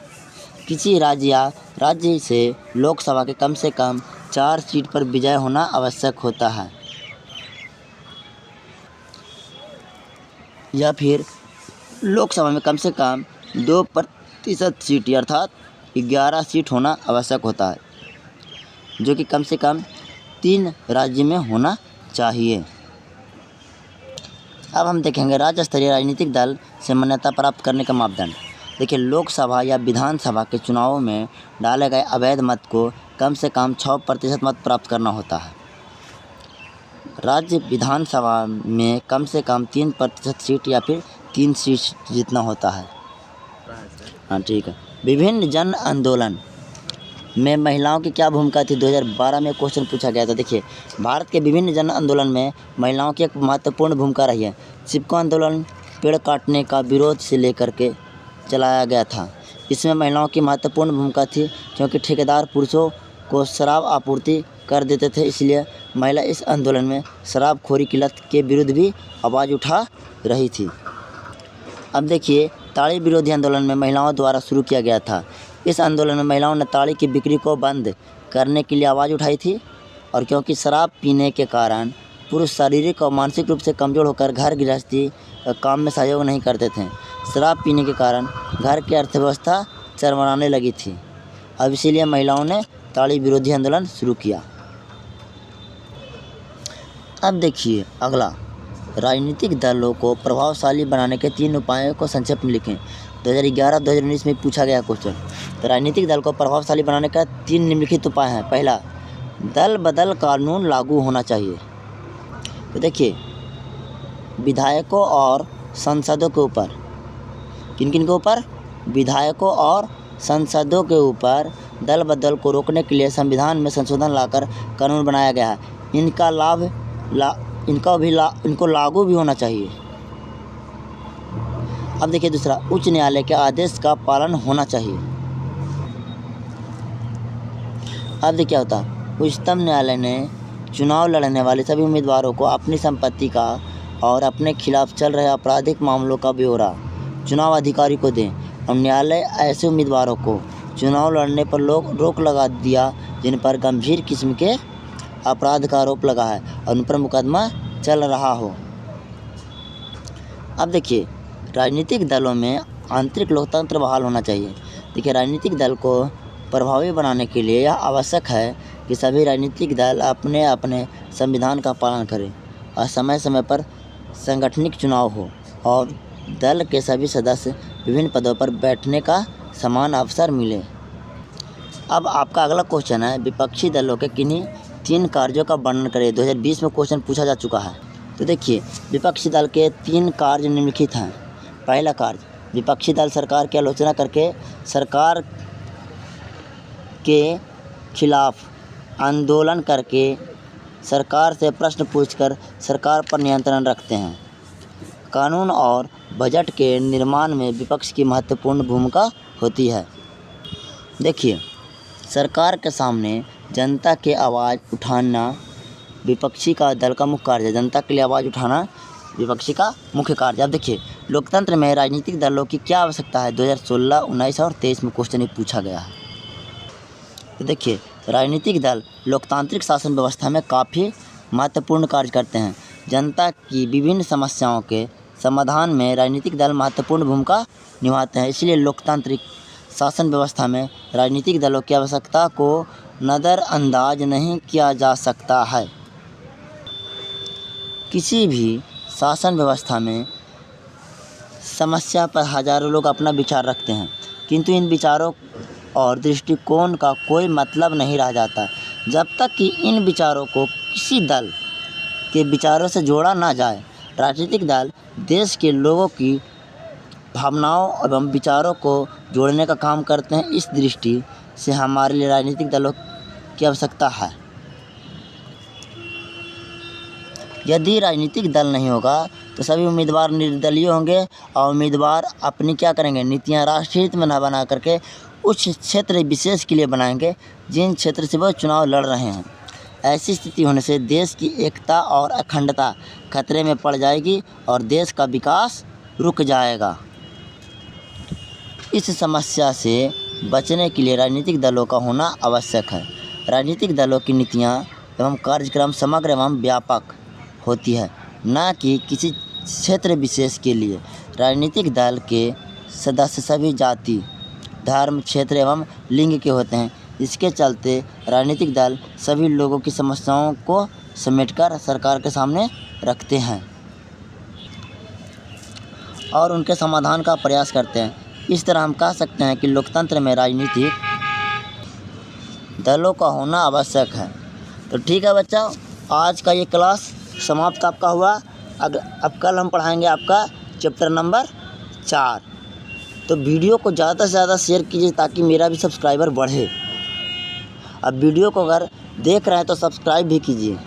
किसी राज्य या राज्य से लोकसभा के कम से कम 4 सीट पर विजय होना आवश्यक होता है, या फिर लोकसभा में कम से कम 2% सीट अर्थात 11 सीट होना आवश्यक होता है, जो कि कम से कम 3 राज्य में होना चाहिए। अब हम देखेंगे राज्य स्तरीय राजनीतिक दल से मान्यता प्राप्त करने का मापदंड। देखिए, लोकसभा या विधानसभा के चुनावों में डाले गए अवैध मत को कम से कम 6% मत प्राप्त करना होता है। राज्य विधानसभा में कम से कम 3% सीट या फिर 3 सीट जीतना होता है। हाँ, ठीक है। विभिन्न जन आंदोलन में महिलाओं की क्या भूमिका थी? 2012 में क्वेश्चन पूछा गया था। देखिए, भारत के विभिन्न जन आंदोलन में महिलाओं की एक महत्वपूर्ण भूमिका रही है। चिपको आंदोलन पेड़ काटने का विरोध से लेकर के चलाया गया था। इसमें महिलाओं की महत्वपूर्ण भूमिका थी, क्योंकि ठेकेदार पुरुषों को शराब आपूर्ति कर देते थे, इसलिए महिला इस आंदोलन में शराबखोरी की लत के विरुद्ध भी आवाज़ उठा रही थी। अब देखिए, ताड़ी विरोधी आंदोलन में महिलाओं द्वारा शुरू किया गया था। इस आंदोलन में महिलाओं ने ताड़ी की बिक्री को बंद करने के लिए आवाज़ उठाई थी, और क्योंकि शराब पीने के कारण पुरुष शारीरिक और मानसिक रूप से कमज़ोर होकर घर गृहस्थी काम में सहयोग नहीं करते थे। शराब पीने के कारण घर की अर्थव्यवस्था चरमराने लगी थी। अब इसीलिए महिलाओं ने ताड़ी विरोधी आंदोलन शुरू किया। अब देखिए अगला, राजनीतिक दलों को प्रभावशाली बनाने के 3 उपायों को संक्षेप में लिखें। 2011-2019 में पूछा गया क्वेश्चन। तो राजनीतिक दल को प्रभावशाली बनाने का 3 निम्नलिखित उपाय हैं। पहला, दल बदल कानून लागू होना चाहिए। तो देखिए, विधायकों और सांसदों के ऊपर, किन किन के ऊपर? विधायकों और सांसदों के ऊपर दल बदल को रोकने के लिए संविधान में संशोधन लाकर कानून बनाया गया है। इनको लागू भी होना चाहिए। अब देखिए दूसरा, उच्च न्यायालय के आदेश का पालन होना चाहिए। अब देखिए क्या होता है, उच्चतम न्यायालय ने चुनाव लड़ने वाले सभी उम्मीदवारों को अपनी संपत्ति का और अपने खिलाफ चल रहे आपराधिक मामलों का ब्यौरा चुनाव अधिकारी को दें, और न्यायालय ऐसे उम्मीदवारों को चुनाव लड़ने पर रोक लगा दिया जिन पर गंभीर किस्म के अपराध का आरोप लगा है और उन पर मुकदमा चल रहा हो। अब देखिए, राजनीतिक दलों में आंतरिक लोकतंत्र बहाल होना चाहिए। देखिए, राजनीतिक दल को प्रभावी बनाने के लिए यह आवश्यक है कि सभी राजनीतिक दल अपने अपने संविधान का पालन करें और समय समय पर सांगठनिक चुनाव हो, और दल के सभी सदस्य विभिन्न पदों पर बैठने का समान अवसर मिले। अब आपका अगला क्वेश्चन है, विपक्षी दलों के किन्हीं 3 कार्यों का वर्णन करें। 2020 में क्वेश्चन पूछा जा चुका है। तो देखिए, विपक्षी दल के 3 कार्य निम्नलिखित हैं। पहला कार्य, विपक्षी दल सरकार की आलोचना करके सरकार के खिलाफ आंदोलन करके सरकार से प्रश्न पूछकर सरकार पर नियंत्रण रखते हैं। कानून और बजट के निर्माण में विपक्ष की महत्वपूर्ण भूमिका होती है। देखिए, सरकार के सामने जनता की आवाज़ उठाना विपक्षी का दल का मुख्य कार्य है। जनता के लिए आवाज़ उठाना विपक्षी का मुख्य कार्य। अब देखिए, लोकतंत्र में राजनीतिक दलों की क्या आवश्यकता है? 2016, 19 और 23 में क्वेश्चन ये पूछा गया है। तो देखिए, राजनीतिक दल लोकतांत्रिक शासन व्यवस्था में काफ़ी महत्वपूर्ण कार्य करते हैं। जनता की विभिन्न समस्याओं के समाधान में राजनीतिक दल महत्वपूर्ण भूमिका निभाते हैं। इसलिए लोकतांत्रिक शासन व्यवस्था में राजनीतिक दलों की आवश्यकता को नज़रअंदाज नहीं किया जा सकता है। किसी भी शासन व्यवस्था में समस्या पर हजारों लोग अपना विचार रखते हैं, किंतु इन विचारों और दृष्टिकोण का कोई मतलब नहीं रह जाता जब तक कि इन विचारों को किसी दल के विचारों से जोड़ा ना जाए। राजनीतिक दल देश के लोगों की भावनाओं एवं विचारों को जोड़ने का काम करते हैं। इस दृष्टि से हमारे लिए राजनीतिक दलों की आवश्यकता है। यदि राजनीतिक दल नहीं होगा तो सभी उम्मीदवार निर्दलीय होंगे, और उम्मीदवार अपनी क्या करेंगे, नीतियाँ राष्ट्रीय हित में न बना करके उस क्षेत्र विशेष के लिए बनाएंगे जिन क्षेत्र से वह चुनाव लड़ रहे हैं। ऐसी स्थिति होने से देश की एकता और अखंडता खतरे में पड़ जाएगी और देश का विकास रुक जाएगा। इस समस्या से बचने के लिए राजनीतिक दलों का होना आवश्यक है। राजनीतिक दलों की नीतियाँ एवं कार्यक्रम समग्र एवं व्यापक होती है, न कि किसी क्षेत्र विशेष के लिए। राजनीतिक दल के सदस्य सभी जाति, धर्म, क्षेत्र एवं लिंग के होते हैं। इसके चलते राजनीतिक दल सभी लोगों की समस्याओं को समेटकर सरकार के सामने रखते हैं और उनके समाधान का प्रयास करते हैं। इस तरह हम कह सकते हैं कि लोकतंत्र में राजनीतिक दलों का होना आवश्यक है। तो ठीक है बच्चों, आज का ये क्लास समाप्त आपका हुआ। अब कल हम पढ़ाएंगे आपका चैप्टर नंबर 4। तो वीडियो को ज़्यादा से ज़्यादा शेयर कीजिए ताकि मेरा भी सब्सक्राइबर बढ़े। अब वीडियो को अगर देख रहे हैं तो सब्सक्राइब भी कीजिए।